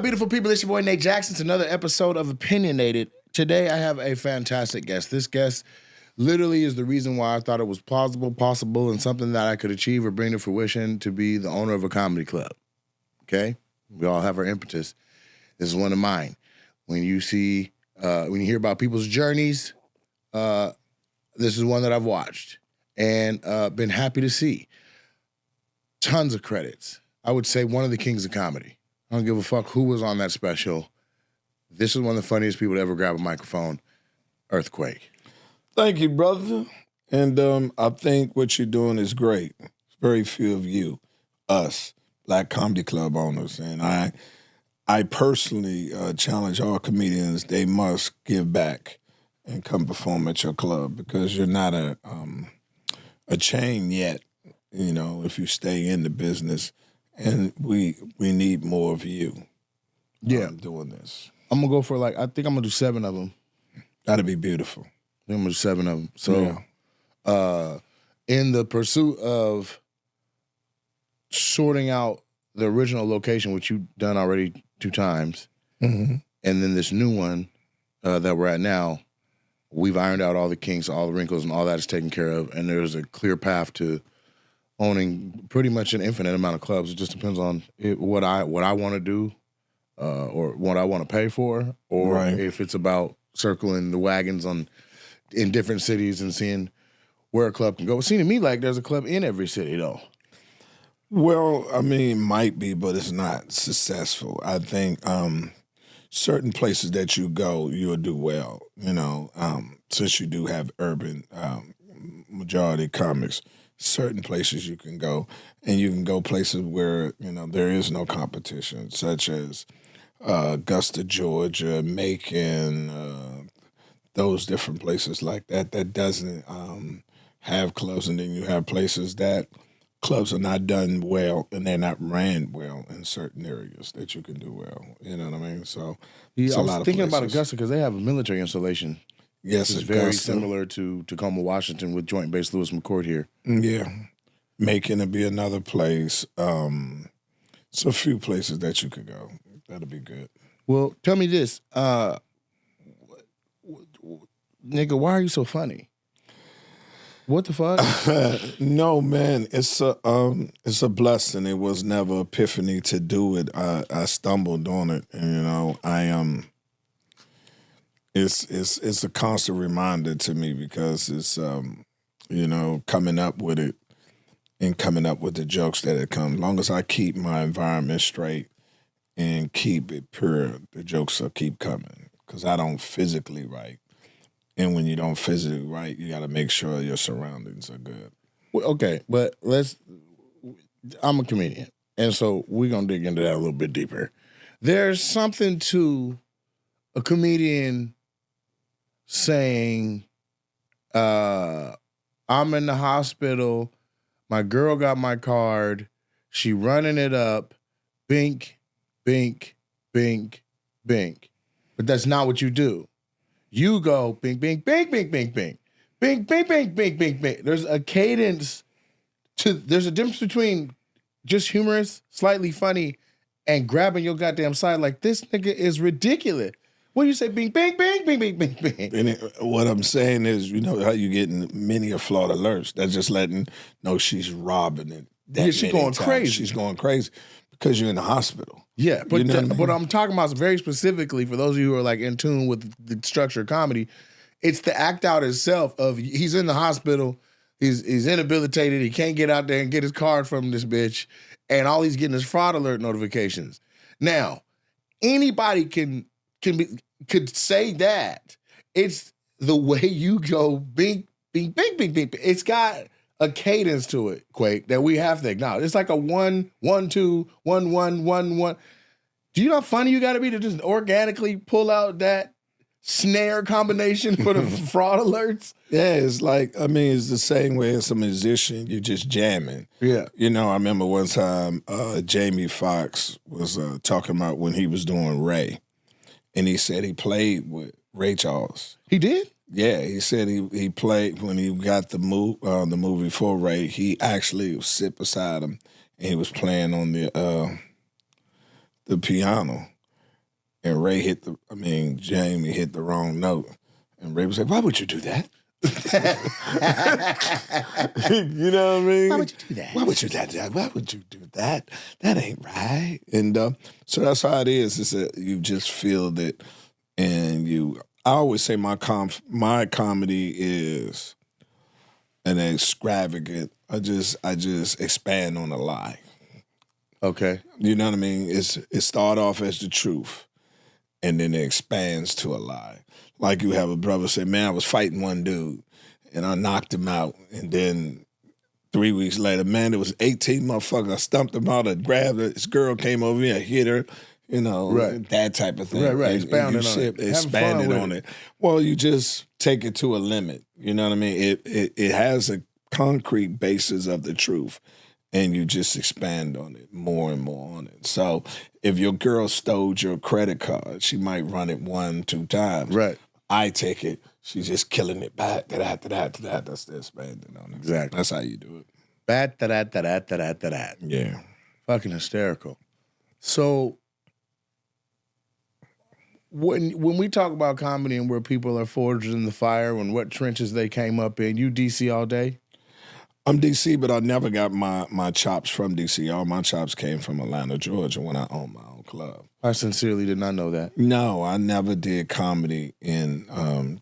Beautiful people, it's your boy Nate Jackson. It's another episode of OpinioNated. Today I have a fantastic guest. This guest literally is the reason why I thought it was plausible, possible, and something that I could achieve or bring to fruition to be the owner of a comedy club. Okay? We all have our impetus. This is one of mine. When you hear about people's journeys, this is one that I've watched and been happy to see. Tons of credits. I would say one of the kings of comedy. I don't give a fuck who was on that special. This is one of the funniest people to ever grab a microphone. Earthquake. Thank you, brother. And I think what you're doing is great. Very few of you, us, Black comedy club owners, and I personally challenge all comedians. They must give back and come perform at your club because you're not a chain yet. You know, if you stay in the business. And we need more of you doing this. I'm going to go for I think I'm going to do 7 of them. That'd be beautiful. I think I'm going to do 7 of them. So in the pursuit of sorting out the original location, which you've done already 2 times, and then this new one that we're at now, we've ironed out all the kinks, all the wrinkles, and all that is taken care of. And there's a clear path to owning pretty much an infinite amount of clubs. It just depends on what I want to do or what I want to pay for, or if it's about circling the wagons in different cities and seeing where a club can go. It seems to me like there's a club in every city, though. Well, I mean, it might be, but it's not successful. I think certain places that you go, you'll do well, you know, since you do have urban majority comics. Certain places you can go, and you can go places where, you know, there is no competition, such as Augusta, Georgia, Macon, those different places like that doesn't have clubs. And then you have places that clubs are not done well and they're not ran well in certain areas that you can do well. You know what I mean? So I was thinking about Augusta because they have a military installation. Yes, it's very similar to Tacoma, Washington, with Joint Base Lewis McCourt here. Yeah, Macon would be another place. It's a few places that you could go. That'll be good. Well, tell me this, nigga, why are you so funny? What the fuck? No, man, it's a blessing. It was never epiphany to do it. I stumbled on it, and you know, It's a constant reminder to me because it's you know, coming up with it and coming up with the jokes that it comes. As long as I keep my environment straight and keep it pure, the jokes will keep coming because I don't physically write. And when you don't physically write, you got to make sure your surroundings are good. Well, okay, but I'm a comedian, and so we're going to dig into that a little bit deeper. There's something to a comedian saying, I'm in the hospital, my girl got my card, she running it up, bink, bink, bink, bink. But that's not what you do. You go bink, bink, bink, bink, bink, bink, bink, bink, bink, bink, bink, bink. There's a cadence there's a difference between just humorous, slightly funny, and grabbing your goddamn side like this nigga is ridiculous. What do you say? Bing, bing, bing, bing, bing, bing, bing. And what I'm saying is, you know how you getting many of flawed alerts. That's just letting know she's robbing it. She's going crazy. She's going crazy because you're in the hospital. Yeah, but you know what I'm talking about is very specifically for those of you who are like in tune with the structure of comedy. It's the act out itself of he's in the hospital, he's inhabilitated, he can't get out there and get his card from this bitch, and all he's getting is fraud alert notifications. Now, anybody could say that. It's the way you go bing, bing, bing, bing, bing. It's got a cadence to it, Quake, that we have to acknowledge. It's like a 1, 1, 2, 1, 1, 1, 1. Do you know how funny you got to be to just organically pull out that snare combination for the fraud alerts? Yeah, it's like, I mean, it's the same way as a musician, you're just jamming. Yeah. You know, I remember one time Jamie Foxx was talking about when he was doing Ray, and he said he played with Ray Charles. He did? Yeah, he said he played when he got the movie for Ray. He actually sit beside him, and he was playing on the piano. and Jamie hit the wrong note. And Ray would say, why would you do that? You know what I mean? Why would you do that? Why would you do that? Why would you do that? That ain't right. And so that's how it is. Is that you just feel that, and I always say my comedy is an extravagant. I just expand on a lie. Okay. You know what I mean? It start off as the truth, and then it expands to a lie. Like you have a brother say, man, I was fighting one dude, and I knocked him out. And then 3 weeks later, man, it was 18 motherfuckers. I stumped him out, I grabbed her. This girl came over me, I hit her, that type of thing. Right. Expanded on it. Well, you just take it to a limit. You know what I mean? It has a concrete basis of the truth, and you just expand on it more and more on it. So if your girl stole your credit card, she might run it 1-2 times. Right. I take it, she's just killing it back. That's the expanding on it. Exactly. That's how you do it. That. Yeah. Fucking hysterical. So when we talk about comedy and where people are forged in the fire and what trenches they came up in, you DC all day? I'm DC, but I never got my chops from DC. All my chops came from Atlanta, Georgia, when I owned my own club. I sincerely did not know that. No, I never did comedy in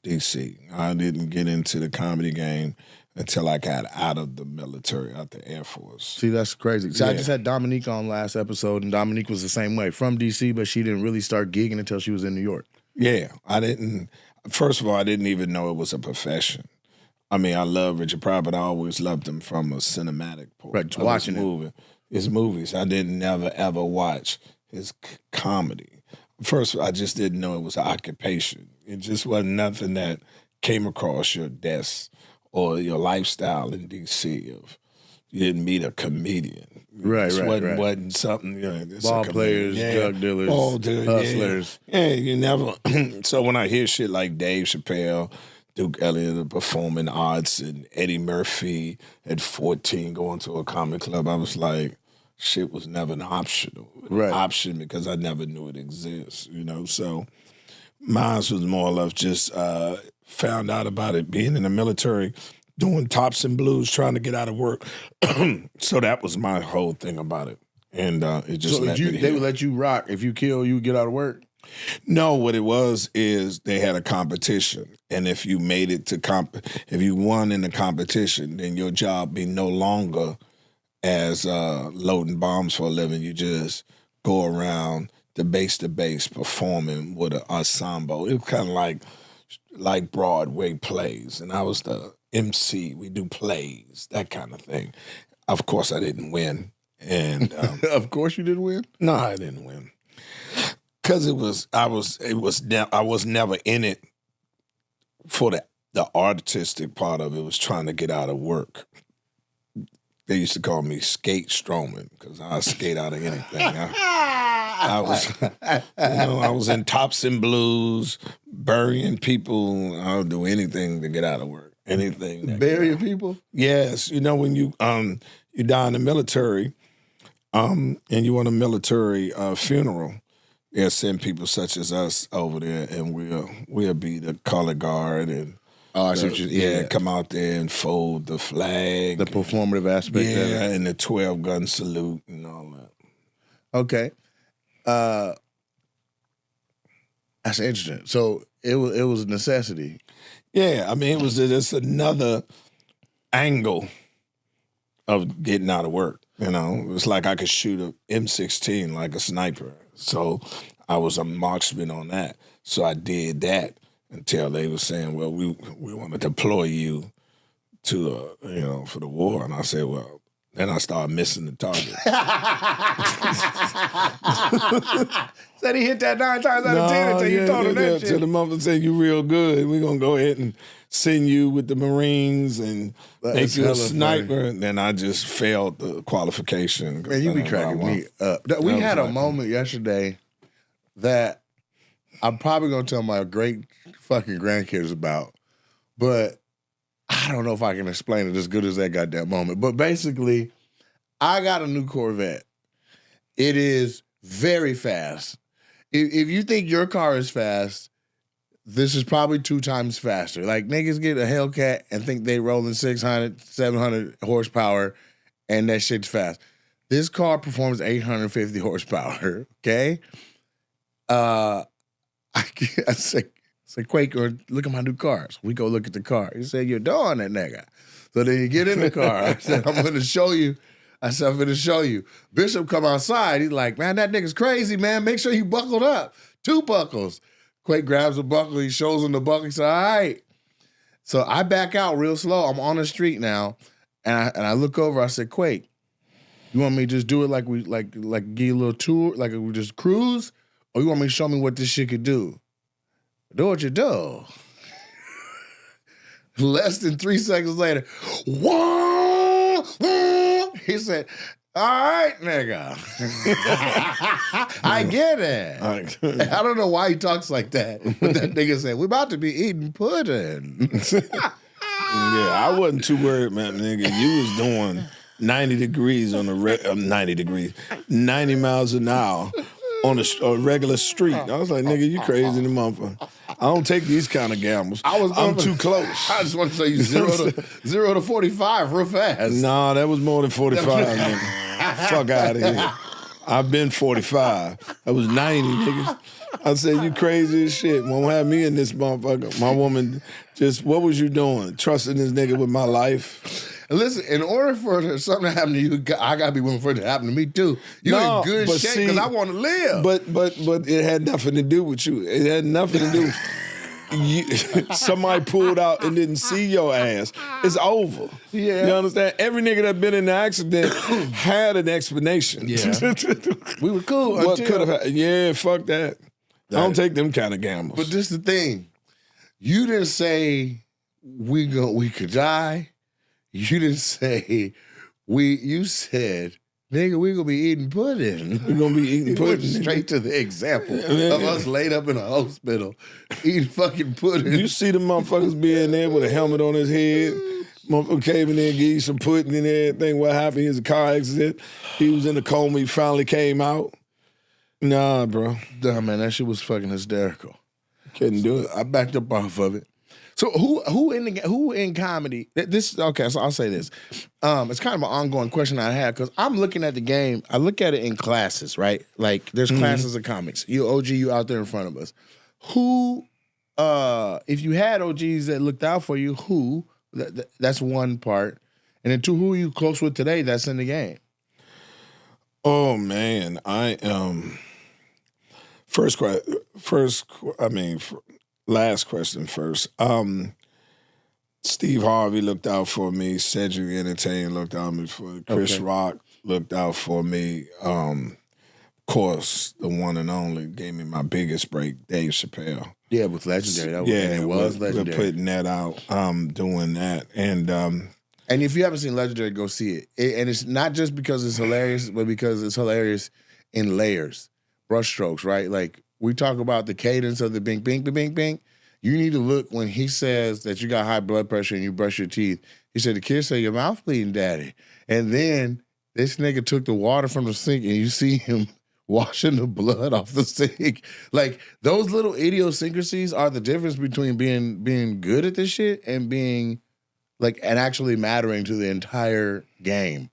DC. I didn't get into the comedy game until I got out of the military, out the Air Force. See, that's crazy. So Yeah. I just had Dominique on last episode, and Dominique was the same way. From DC, but she didn't really start gigging until she was in New York. Yeah, first of all, I didn't even know it was a profession. I mean, I love Richard Pryor, but I always loved him from a cinematic point. Right, watching his movies. I didn't never, ever watch his comedy. First, I just didn't know it was an occupation. It just wasn't nothing that came across your desk or your lifestyle in D.C. Of you didn't meet a comedian. Right. Wasn't something, Ball players, drug dealers, hustlers. Yeah, you never. So when I hear shit like Dave Chappelle, Duke Ellington performing arts, and Eddie Murphy at 14 going to a comedy club, I was like, shit was never an option because I never knew it exists, So mine was more or less just found out about it being in the military, doing tops and blues, trying to get out of work. So that was my whole thing about it. And it just they would let you rock. If you kill, you would get out of work? No, what it was is they had a competition, and if you made it to if you won in the competition, then your job be no longer as loading bombs for a living. You just go around the base to base performing with an ensemble. It was kind of like Broadway plays, and I was the MC. We do plays, that kind of thing. Of course, I didn't win, and of course you didn't win. No, I didn't win. Because I was never in it for the artistic part of it. Was trying to get out of work. They used to call me Skate Strowman because I skate out of anything. I was in tops and blues, burying people. I would do anything to get out of work. Anything. Burying people? Yes. When you die in the military, and you want a military funeral. They'll send people such as us over there, and we'll be the color guard and come out there and fold the flag, the performative aspect, of it. And the 12-gun salute and all that. Okay, that's interesting. So it was a necessity. Yeah, I mean it was just another angle of getting out of work. It was like I could shoot a M16 like a sniper. So I was a marksman on that. So I did that until they were saying, well, we want to deploy you to, for the war. And I said, well, then I started missing the target. Said he hit that 9 times out of 10 until you told him that shit. So the mother said, you real good. We're going to go ahead and send you with the Marines and make you a sniper. Funny. And then I just failed the qualification. Man, you be cracking me up. We had a moment yesterday that I'm probably going to tell my great fucking grandkids about, but I don't know if I can explain it as good as that goddamn moment. But basically, I got a new Corvette. It is very fast. if you think your car is fast, this is probably 2 times faster. Like niggas get a Hellcat and think they rolling 600, 700 horsepower and that shit's fast. This car performs 850 horsepower, okay? I said, Quaker, look at my new car. So we go look at the car. He said, you're doing it, nigga. So then you get in the car. I said, I'm going to show you. Bishop come outside. He's like, man, that nigga's crazy, man. Make sure you buckled up. 2 buckles. Quake grabs a buckle. He shows him the buckle. He said, all right. So I back out real slow. I'm on the street now. And I look over. I said, Quake, you want me to just do it like we like give you a little tour, like we just cruise? Or you want me to show me what this shit could do? Do what you do. Less than 3 seconds later, whoa, whoa, he said, all right, nigga. I get it. I don't know why he talks like that. But that nigga said, we about to be eating pudding. Yeah, I wasn't too worried, man, nigga. You was doing 90 degrees on 90 miles an hour on a regular street. I was like, nigga, you crazy the motherfucker. I don't take these kind of gambles. I'm too close. I just want to show you 0 to 45 real fast. Nah, that was more than 45, nigga. Fuck out of here. I've been 45. That was 90, nigga. I said, you crazy as shit. Won't have me in this motherfucker. My woman just, what was you doing? Trusting this nigga with my life? Listen, in order for something to happen to you, I gotta be willing for it to happen to me too. You're in good shape because I want to live. But it had nothing to do with you. It had nothing to do with somebody pulled out and didn't see your ass. It's over. Yeah. You understand? Every nigga that been in the accident had an explanation. Yeah. We were cool. What could have happened? Yeah, fuck that. I don't take them kind of gambles. But this is the thing. You didn't say we could die. You didn't say you said, nigga, we gonna be eating pudding. We gonna be eating pudding. Straight to the example of us laid up in a hospital eating fucking pudding. You see the motherfuckers being there with a helmet on his head. Motherfucker came in there and gave you some pudding and everything. What happened? He was a car accident. He was in the coma. He finally came out. Nah, bro. Nah, man, that shit was fucking hysterical. Couldn't do it. I backed up off of it. So who in comedy? Okay, so I'll say this. It's kind of an ongoing question I have because I'm looking at the game. I look at it in classes, right? Like there's classes of comics. You OG, you out there in front of us. Who, if you had OGs that looked out for you, who? That's one part, and then 2, who are you close with today? That's in the game. Oh man, last question first. Steve Harvey looked out for me. Cedric Entertain looked out for me. Chris Rock looked out for me. Of course, the one and only gave me my biggest break, Dave Chappelle. Yeah, with Legendary. It was Legendary. We're putting that out, doing that. And if you haven't seen Legendary, go see it. And it's not just because it's hilarious, but because it's hilarious in layers, brushstrokes, right? Like, we talk about the cadence of the bing, bing, bing, bing, bing. You need to look when he says that you got high blood pressure and you brush your teeth. He said, the kids say, your mouth bleeding, daddy. And then this nigga took the water from the sink and you see him washing the blood off the sink. Like, those little idiosyncrasies are the difference between being good at this shit and being, like, and actually mattering to the entire game.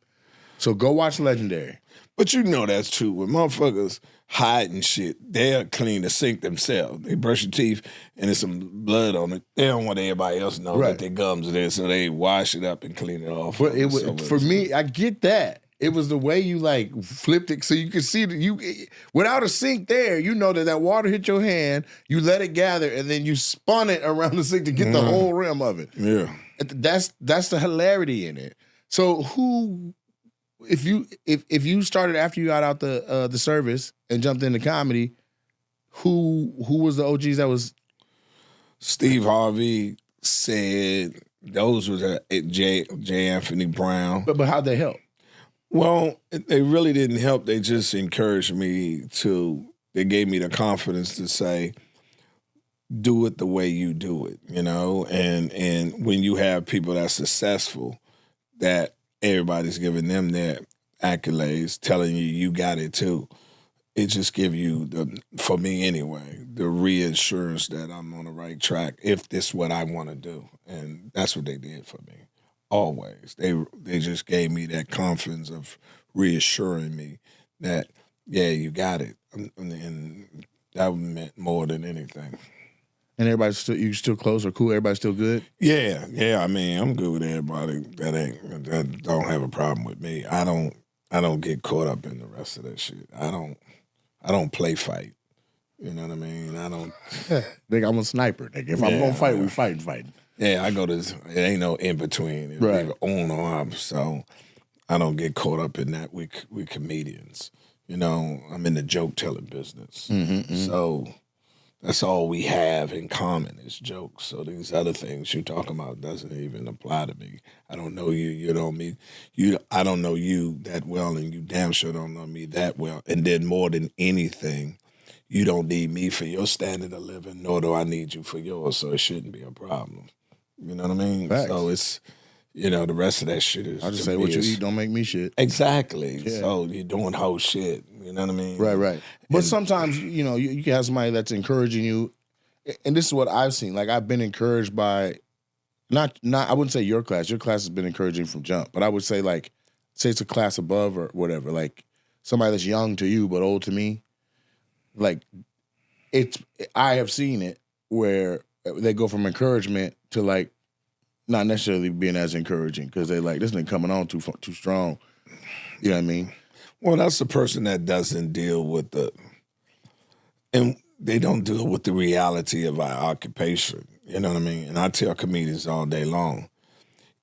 So go watch Legendary. But you know that's true. When motherfuckers hiding shit, they'll clean the sink themselves. They brush your teeth and there's some blood on it. They don't want everybody else to know that their gums are there, so they wash it up and clean it off. But it was, for me, I get that. It was the way you like flipped it so you could see that without a sink there, you know that water hit your hand, you let it gather, and then you spun it around the sink to get the whole rim of it. Yeah. That's the hilarity in it. So who, if you started after you got out the service and jumped into comedy, who was the OGs that was? Steve Harvey said those was J. Anthony Brown. But how'd they help? Well, they really didn't help. They just encouraged me they gave me the confidence to say, do it the way you do it, you know? And when you have people that's successful, that everybody's giving them their accolades, telling you got it too. it just give you for me anyway, the reassurance that I'm on the right track if this is what I want to do, and that's what they did for me. Always, they just gave me that confidence of reassuring me that yeah, you got it, and that meant more than anything. And everybody's still close or cool? Everybody's still good? Yeah. I mean, I'm good with everybody that don't have a problem with me. I don't get caught up in the rest of that shit. I don't play fight. You know what I mean? I don't. Nigga, I'm a sniper. Nigga. If I'm gonna fight, we fighting. Yeah, I go to. It ain't no in between. It's Right. either on or off. So I don't get caught up in that. We comedians. You know, I'm in the joke telling business. So that's all we have in common is jokes. So these other things you're talking about doesn't even apply to me. I don't know you. You know me. I don't know you that well, and you damn sure don't know me that well. And then more than anything, you don't need me for your standard of living, nor do I need you for yours. So it shouldn't be a problem. You know what I mean? Facts. So it's, the rest of that shit is. I just say what you eat don't make me shit. Exactly. Yeah. So you're doing whole shit. You know what I mean? Right. But sometimes, you can have somebody that's encouraging you. And this is what I've seen. Like, I've been encouraged by, not I wouldn't say your class. Your class has been encouraging from jump. But I would say, like, say it's a class above or whatever. Like, somebody that's young to you but old to me. Like, I have seen it where they go from encouragement to, like, not necessarily being as encouraging because they like, this nigga coming on too strong. You know what I mean? Well, that's the person that doesn't deal with and they don't deal with the reality of our occupation. You know what I mean? And I tell comedians all day long,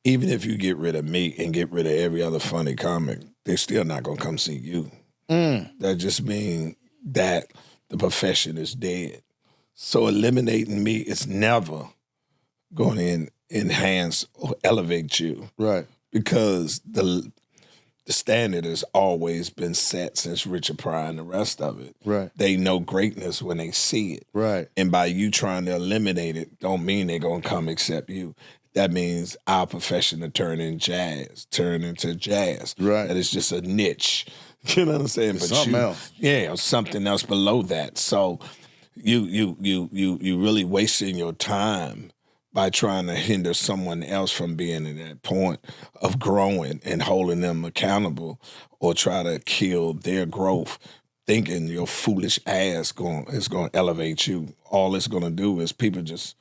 even if you get rid of me and get rid of every other funny comic, they're still not going to come see you. That just means that the profession is dead. So eliminating me is never going to enhance or elevate you. Right. Because the standard has always been set since Richard Pryor and the rest of it. Right. They know greatness when they see it. Right. And by you trying to eliminate it, don't mean they're going to come accept you. That means our profession to turn into jazz. Right. That is just a niche. You know what I'm saying? It's something else. Yeah, something else below that. So you really wasting your time by trying to hinder someone else from being at that point of growing and holding them accountable, or try to kill their growth, thinking your foolish ass is going to elevate you. All it's going to do is people just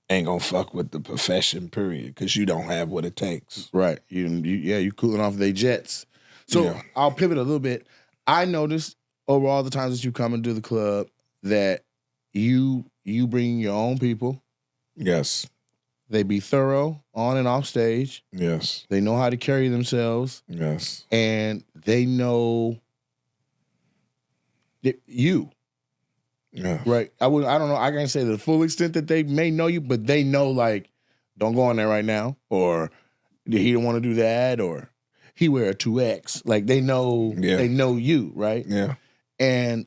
ain't going to fuck with the profession, period, because you don't have what it takes. Right. You cooling off their jets. So Yeah. I'll pivot a little bit. I noticed over all the times that you come into the club that you bring your own people. Yes. They be thorough on and off stage. Yes. They know how to carry themselves. Yes. And they know you. Yeah. Right. I don't know. I can't say to the full extent that they may know you, but they know, like, don't go on there right now, or he don't want to do that, or he wear a 2X. Like, they know They know you, right? Yeah. And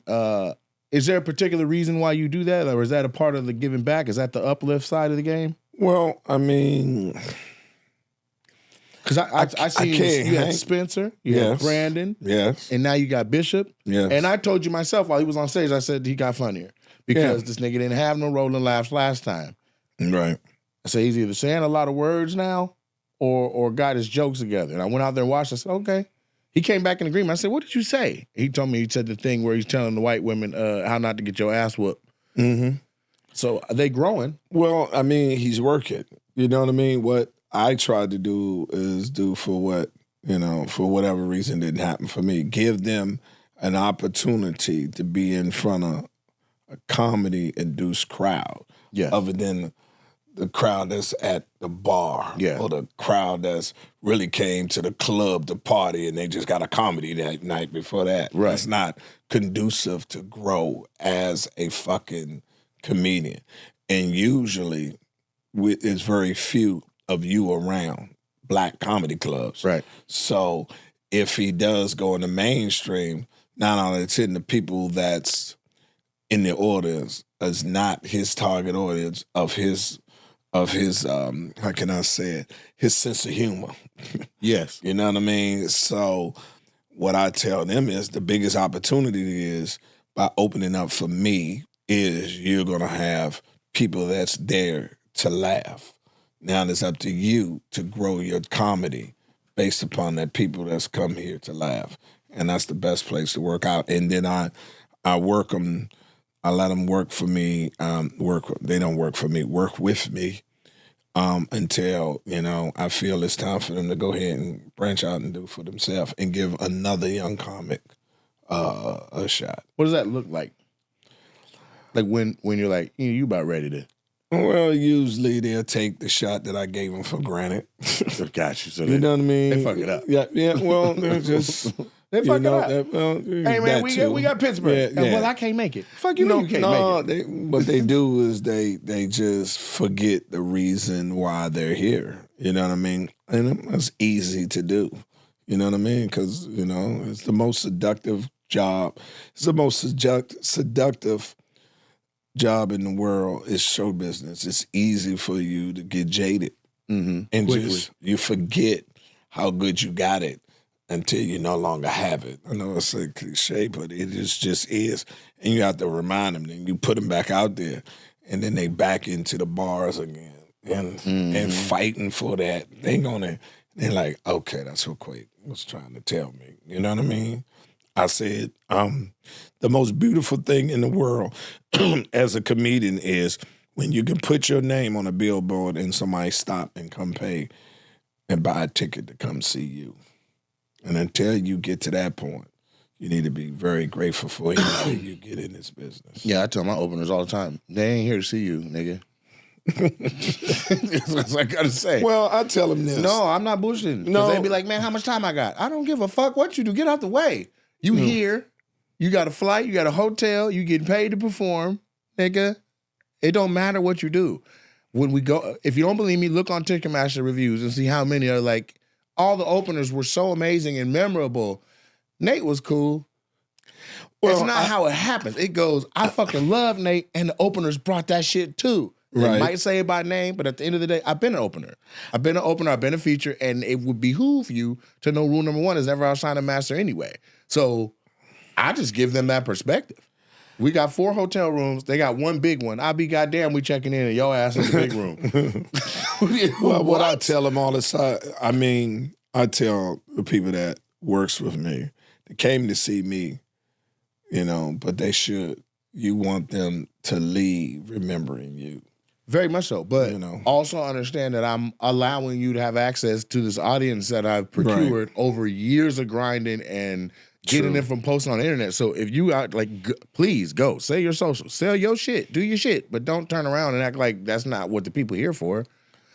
is there a particular reason why you do that, or is that a part of the giving back? Is that the uplift side of the game? Well, I mean, because I see you had Spencer, you had Brandon, yes, and now you got Bishop. Yes. And I told you myself while he was on stage, I said he got funnier because this nigga didn't have no rolling laughs last time. Right. I said he's either saying a lot of words now or got his jokes together. And I went out there and watched. I said, okay. He came back in agreement. I said, what did you say? He told me he said the thing where he's telling the white women how not to get your ass whooped. Mm-hmm. So are they growing? Well, I mean, he's working. You know what I mean? What I tried to do is do for what, for whatever reason didn't happen for me. Give them an opportunity to be in front of a comedy-induced crowd. Yeah. Other than the crowd that's at the bar. Yeah. Or the crowd that's really came to the club to party and they just got a comedy that night before that. Right. That's not conducive to grow as a fucking comedian. And usually it's very few of you around black comedy clubs. Right. So if he does go in the mainstream, not only it's hitting the people that's in the audience is not his target audience of his how can I say it, his sense of humor. Yes. You know what I mean? So what I tell them is the biggest opportunity is by opening up for me is you're going to have people that's there to laugh. Now it's up to you to grow your comedy based upon that people that's come here to laugh. And that's the best place to work out. And then I work them, I let them work for me, they don't work for me, work with me until, I feel it's time for them to go ahead and branch out and do for themselves and give another young comic a shot. What does that look like? Like when you're like, you about ready to... Well, usually they'll take the shot that I gave them for granted. Got you. So you know what I mean? They fuck it up. Yeah. Well, they're just... They fuck it up. Hey, man, we got Pittsburgh. Yeah. Well, I can't make it. Fuck you, you can't make it. What they do is they just forget the reason why they're here. You know what I mean? And it's easy to do. You know what I mean? Because, it's the most seductive job. It's the most seductive job in the world is show business. It's easy for you to get jaded and quickly. Just you forget how good you got it until you no longer have it. I know it's a cliche, but it just is. And you have to remind them. Then you put them back out there, and then they back into the bars again and fighting for that. They're like, okay, that's what Quake was trying to tell me. You know what I mean? I said, the most beautiful thing in the world as a comedian is when you can put your name on a billboard and somebody stop and come pay and buy a ticket to come see you. And until you get to that point, you need to be very grateful for anything you get in this business. Yeah, I tell my openers all the time, they ain't here to see you, nigga. That's what I gotta say. Well, I tell them this. No, I'm not bullshitting. No. They be like, man, how much time I got? I don't give a fuck what you do. Get out the way. You here, you got a flight, you got a hotel, you getting paid to perform, nigga. It don't matter what you do. When we go, if you don't believe me, look on Ticketmaster reviews and see how many are like, all the openers were so amazing and memorable. Nate was cool. Well, it's not how it happens. It goes, I fucking love Nate, and the openers brought that shit too. They might say it by name, but at the end of the day, I've been an opener. I've been a feature, and it would behoove you to know rule number one is never outshine a master anyway. So I just give them that perspective. We got 4 hotel rooms. They got 1 big one. I'll be goddamn, we checking in and your ass in the big room. Well, what I tell them all the time, I tell the people that works with me, they came to see me, but you want them to leave remembering you. Very much so, but also understand that I'm allowing you to have access to this audience that I've procured over years of grinding and getting it from posting on the internet. So if you are please go, say your social, sell your shit, do your shit, but don't turn around and act like that's not what the people here for.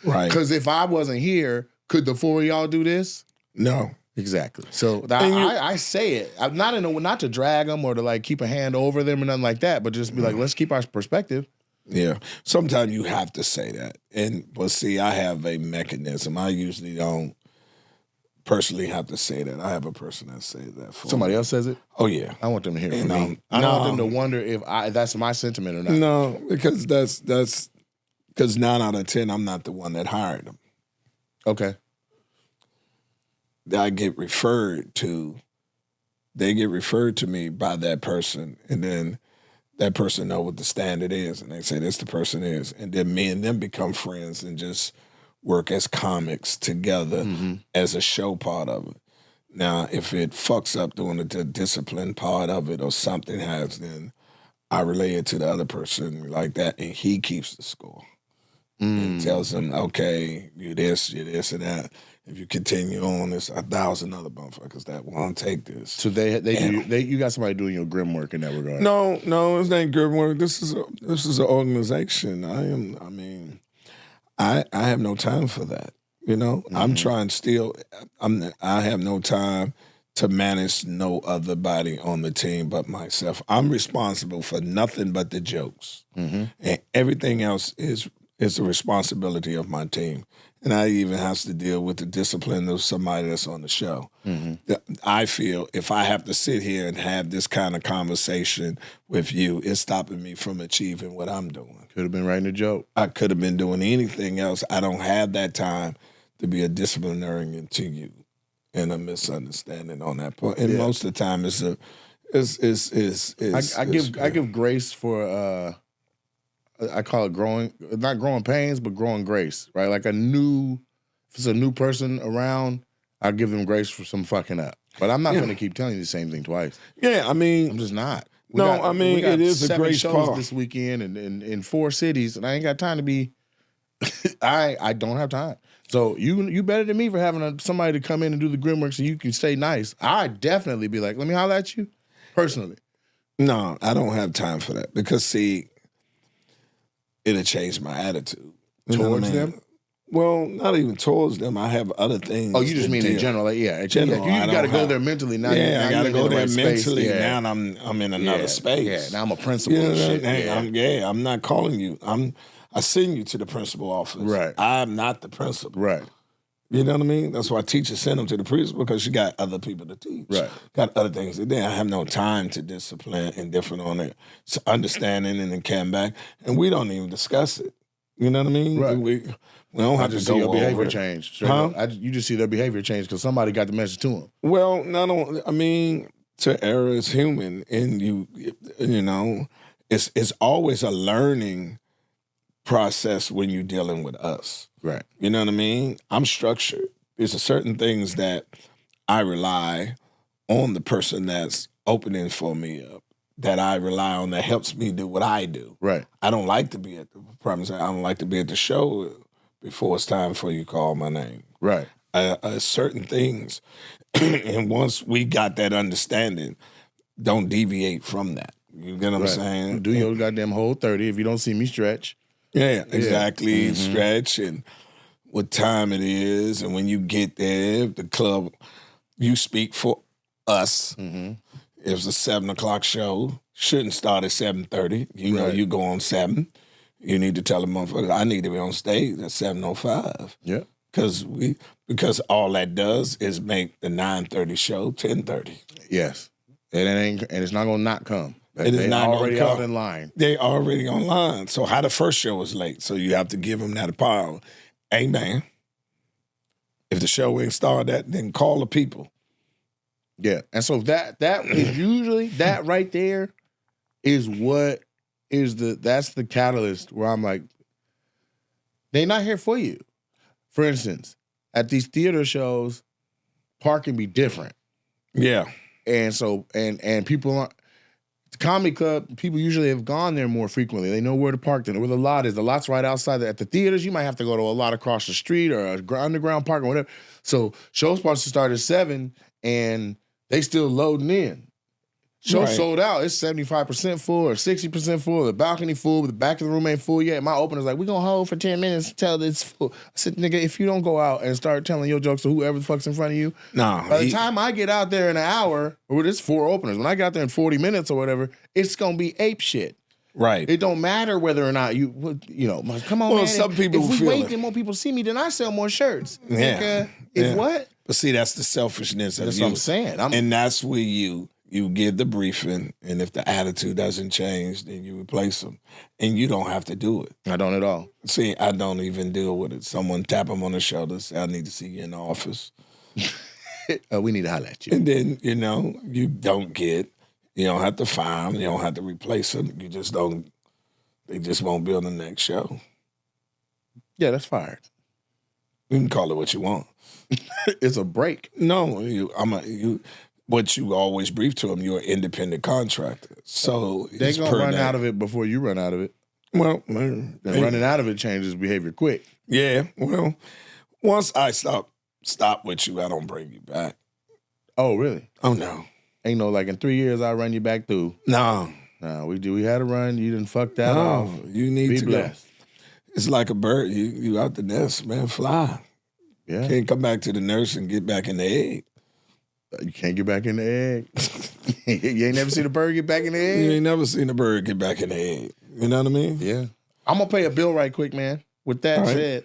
Right. Because if I wasn't here, could the 4 of y'all do this? No. Exactly. So I say it. I'm not to drag them or to keep a hand over them or nothing like that, but just be like, let's keep our perspective. Yeah. Sometimes you have to say that. But see, I have a mechanism. I usually don't personally have to say that. I have a person that says that for Somebody me. Else says it? Oh, yeah. I want them to hear it from me. I don't want them to wonder if that's my sentiment or not. No, because because 9 out of 10, I'm not the one that hired them. Okay. They get referred to me by that person, and then that person know what the standard is, and they say this the person is, and then me and them become friends and just work as comics together as a show part of it. Now, if it fucks up doing the discipline part of it or something has, then I relay it to the other person like that, and he keeps the score and tells them, okay, you this, and that. If you continue on, there's 1,000 other motherfuckers that won't take this. So you got somebody doing your grim work in that regard. No, it's not grim work. This is an organization. I have no time for that. I'm trying still. I have no time to manage no other body on the team but myself. I'm responsible for nothing but the jokes, and everything else is the responsibility of my team. And I even have to deal with the discipline of somebody that's on the show. I feel if I have to sit here and have this kind of conversation with you, it's stopping me from achieving what I'm doing. Could have been writing a joke. I could have been doing anything else. I don't have that time to be a disciplinarian to you. and a misunderstanding on that point. And most of the time, I I give grace for I call it not growing pains, but growing grace, right? Like if it's a new person around, I'll give them grace for some fucking up. But I'm not going to keep telling you the same thing twice. Yeah, I mean, I'm just not. We got it is a great shows this weekend and in 4 cities, and I ain't got time to be. I don't have time. So you better than me for having somebody to come in and do the grimwork so you can stay nice. I'd definitely be like, let me holler at you personally. No, I don't have time for that because see, it'll change my attitude towards them. Well, not even towards them. I have other things. Oh, you just mean in general? Like, yeah, general. You got to go there mentally now. Yeah, I got to go there mentally. Space. Yeah. Now I'm in another space. Yeah, now I'm a principal. You know, shit. I'm not calling you. I send you to the principal office. Right. I'm not the principal. Right. You know what I mean? That's why teachers send them to the principal because she got other people to teach. Right. Got other things to do. I have no time to discipline and different on it. So understanding and then come back. And we don't even discuss it. You know what I mean? Right. We don't have to go see your behavior over change. Huh? You just see their behavior change because somebody got the message to them. Well, to err is human, and you know, it's always a learning process when you're dealing with us. Right. You know what I mean? I'm structured. There's a certain things that I rely on the person that's opening for me up, that I rely on that helps me do what I do. Right. I don't like to be at the promise. I don't like to be at the show before it's time for you to call my name. Right. Certain things, and once we got that understanding, don't deviate from that. You get what I'm saying? Do your goddamn whole 30. If you don't see me stretch. Yeah, exactly. Mm-hmm. Stretch and what time it is, and when you get there, the club, you speak for us. Mm-hmm. If it's a 7:00 show, shouldn't start at 7:30. You know, you go on 7. You need to tell the motherfucker, I need to be on stage at 7:05. Yeah. Because all that does is make the 9:30 show 10:30. Yes. And it's not gonna not come. It is not already out in line. They already online. So how the first show was late. So you have to give them that power. Hey man, if the show ain't started, then call the people. Yeah. And so that is usually that right there is what is that's the catalyst where I'm like, they're not here for you. For instance, at these theater shows, parking be different. Yeah. And so and people aren't the comedy club, people usually have gone there more frequently. They know where to park, where the lot is. The lot's right outside. At the theaters, you might have to go to a lot across the street or a underground park or whatever. So shows supposed to start at 7, and they still loading in. Show sold out. It's 75% full or 60% full. The balcony full, but the back of the room ain't full yet. My opener's like, we're going to hold for 10 minutes until it's full. I said, nigga, if you don't go out and start telling your jokes to whoever the fuck's in front of you, by the time I get out there in an hour, or it's 4 openers, when I got there in 40 minutes or whatever, it's going to be ape shit. Right. It don't matter whether or not you know, come on, man. Some people if we feel wait, it. then more people see me, then I sell more shirts. Yeah. What? But see, that's the selfishness of That's you. what I'm saying. And that's where you give the briefing, and if the attitude doesn't change, then you replace them. And you don't have to do it. I don't at all. See, I don't even deal with it. Someone tap them on the shoulder, say, I need to see you in the office. We need to holler at you. And then, you don't you don't have to fire them, you don't have to replace them. They just won't be on the next show. Yeah, that's fired. You can call it what you want. It's a break. No, what you always brief to them, you're an independent contractor. So they're going to run out of it before you run out of it. Well, running out of it changes behavior quick. Yeah, well, once I stop with you, I don't bring you back. Oh, really? Oh, no. Ain't no like in 3 years I'll run you back through. No. No, we had a run. You didn't fuck that off. You need Be to blessed. go. It's like a bird. You out the nest, man. Fly. Yeah. Can't come back to the nurse and get back in the egg. You can't get back in the egg. You ain't never seen a bird get back in the egg? You ain't never seen a bird get back in the egg. You know what I mean? Yeah. I'm going to pay a bill right quick, man. With that said,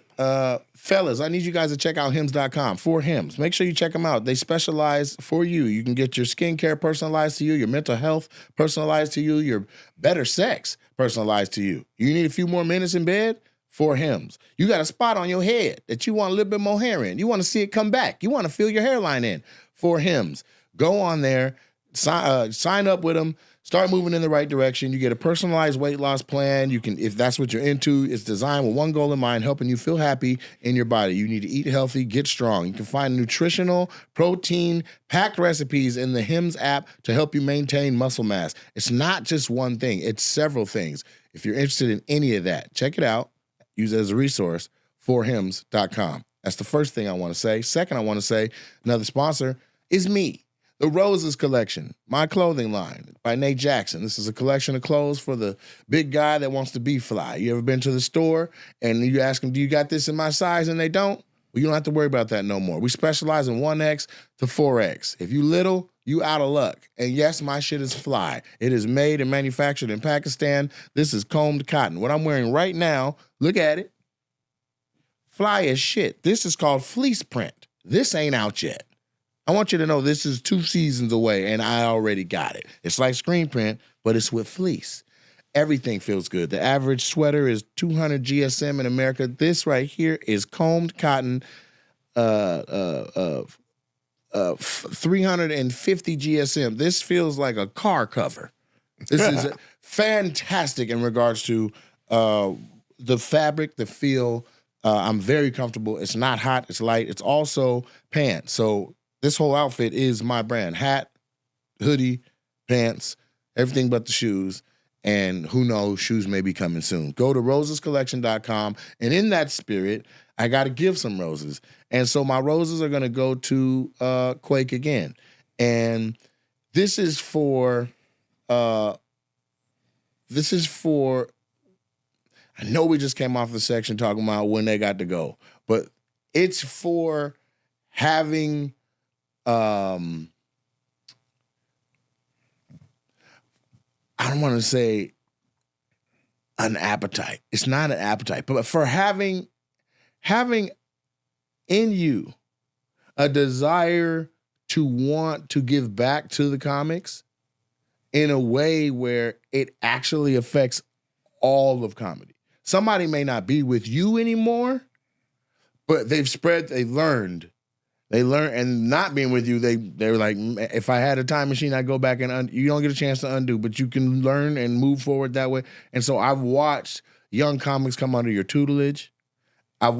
fellas, I need you guys to check out Hims.com for Hims. Make sure you check them out. They specialize for you. You can get your skincare personalized to you, your mental health personalized to you, your better sex personalized to you. You need a few more minutes in bed? for Hims. You got a spot on your head that you want a little bit more hair in. You want to see it come back. You want to feel your hairline in for Hims. Go on there, sign up with them, start moving in the right direction. You get a personalized weight loss plan. You can, if that's what you're into, it's designed with one goal in mind, helping you feel happy in your body. You need to eat healthy, get strong. You can find nutritional, protein-packed recipes in the Hims app to help you maintain muscle mass. It's not just one thing. It's several things. If you're interested in any of that, check it out. Use it as a resource for Hims.com. That's the first thing I want to say. Second, I want to say another sponsor is me. The Roses Collection, my clothing line by Nate Jackson. This is a collection of clothes for the big guy that wants to be fly. You ever been to the store and you ask them, do you got this in my size? And they don't? Well, you don't have to worry about that no more. We specialize in 1X to 4X. If you little, you out of luck. And yes, my shit is fly. It is made and manufactured in Pakistan. This is combed cotton. What I'm wearing right now, look at it. Fly as shit. This is called fleece print. This ain't out yet. I want you to know this is 2 seasons away, and I already got it. It's like screen print, but it's with fleece. Everything feels good. The average sweater is 200 GSM in America. This right here is combed cotton, 350 GSM. This feels like a car cover. This is fantastic in regards to the fabric, the feel. I'm very comfortable. It's not hot. It's light. It's also pants. So this whole outfit is my brand. Hat, hoodie, pants, everything but the shoes. And who knows, shoes may be coming soon. Go to rosescollection.com. And in that spirit, I got to give some roses. And so my roses are going to go to Quake again. And this is for, I know we just came off the section talking about when they got to go, but it's for having, I don't want to say an appetite. It's not an appetite, but for having in you a desire to want to give back to the comics in a way where it actually affects all of comedy. Somebody may not be with you anymore, but they've learned, and not being with you, they're like, if I had a time machine, I'd go back and you don't get a chance to undo, but you can learn and move forward that way. And so I've watched young comics come under your tutelage. I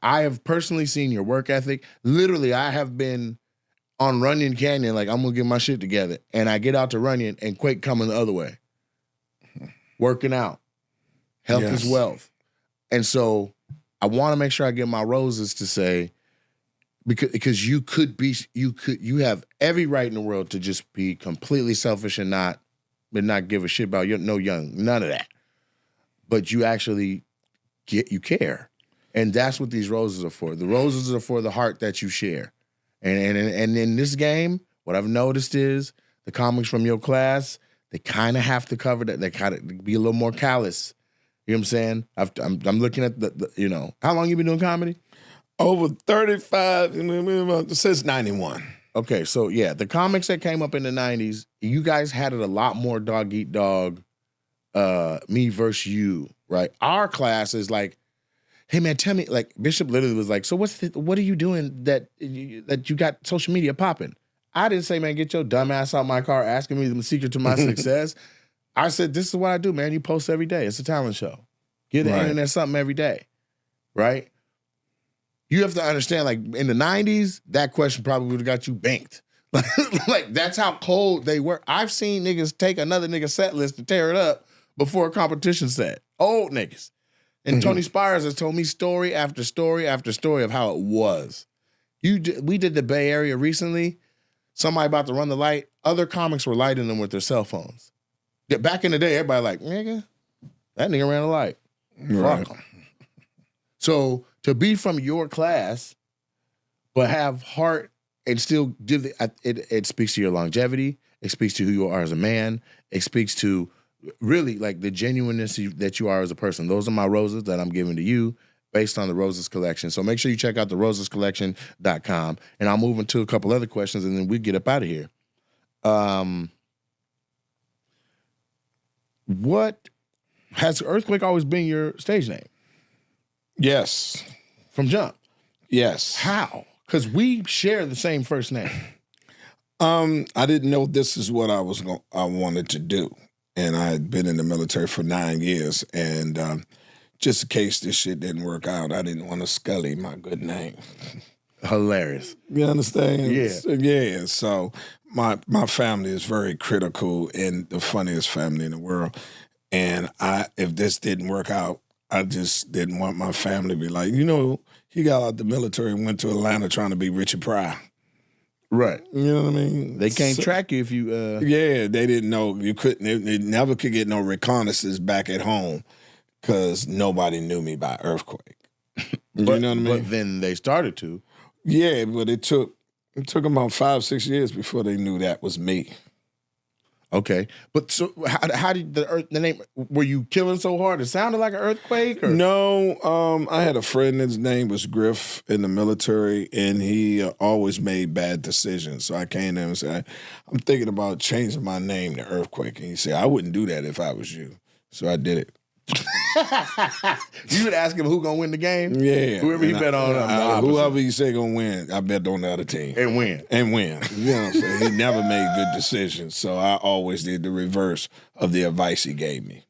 have personally seen your work ethic. Literally, I have been on Runyon Canyon, like, I'm gonna get my shit together. And I get out to Runyon and Quake coming the other way. Working out. Health is wealth. And so I want to make sure I get my roses to say, because you have every right in the world to just be completely selfish and not give a shit about none of that. But you actually you care. And that's what these roses are for. The roses are for the heart that you share. And in this game, what I've noticed is the comics from your class, they kind of have to cover that. They kind of be a little more callous. You know what I'm saying? I'm looking at the how long you been doing comedy? Over 35, since 91. Okay, so yeah, the comics that came up in the 90s, you guys had it a lot more dog eat dog, me versus you, right? Our class is like, hey man, tell me, like Bishop literally was like, so what are you doing that you got social media popping? I didn't say, man, get your dumb ass out my car asking me the secret to my success. I said, this is what I do, man. You post every day. It's a talent show. Give the internet something every day, right? You have to understand, like, in the 90s, that question probably would have got you banked. Like, that's how cold they were. I've seen niggas take another nigga's set list and tear it up before a competition set. Old niggas. And Tony Spires has told me story after story after story of how it was. We did the Bay Area recently. Somebody about to run the light. Other comics were lighting them with their cell phones. Back in the day, everybody like, nigga, that nigga ran the light. Right. Fuck him. So to be from your class, but have heart and still give it speaks to your longevity. It speaks to who you are as a man. It speaks to really like the genuineness that you are as a person. Those are my roses that I'm giving to you based on the Roses Collection. So make sure you check out the rosescollection.com. And I'll move into a couple other questions and then we get up out of here. What has Earthquake always been your stage name? Yes. from jump. Yes. How? Because we share the same first name. I didn't know this is what I wanted to do. And I had been in the military for 9 years. And just in case this shit didn't work out, I didn't want to scully my good name. Hilarious. You understand? Yeah. Yeah. So my family is very critical and the funniest family in the world. And if this didn't work out, I just didn't want my family to be like, he got out the military and went to Atlanta trying to be Richard Pryor. Right. You know what I mean? They can't track you if you... Yeah, they didn't know. You couldn't. They never could get no reconnaissance back at home because nobody knew me by earthquake. You know what I mean? But then they started to. Yeah, but it took about 5-6 years before they knew that was me. Okay, but so how did the name? Were you killing so hard it sounded like an earthquake? Or? No, I had a friend. His name was Griff in the military, and he always made bad decisions. So I came to him and said, "I'm thinking about changing my name to Earthquake." And he said, "I wouldn't do that if I was you." So I did it. You would ask him who gonna win the game? Yeah. Whoever he bet on. Whoever he say gonna win, I bet on the other team. And win. You know what I'm saying? He never made good decisions. So I always did the reverse of the advice he gave me.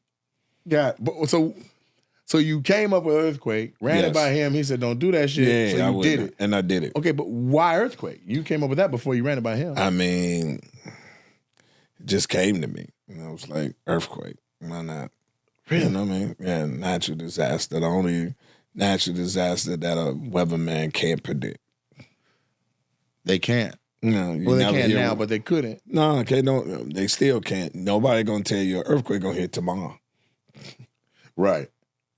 Yeah. But so you came up with Earthquake, ran it by him, he said, don't do that shit. Yeah, so you did it. And I did it. Okay, but why Earthquake? You came up with that before you ran it by him. I mean, it just came to me. I was like, Earthquake. Why not? Really? You know what I mean? Yeah, natural disaster. The only natural disaster that a weatherman can't predict. They can't. No, well, they can now, but they couldn't. No, okay, they still can't. Nobody gonna tell you an earthquake gonna hit tomorrow. Right.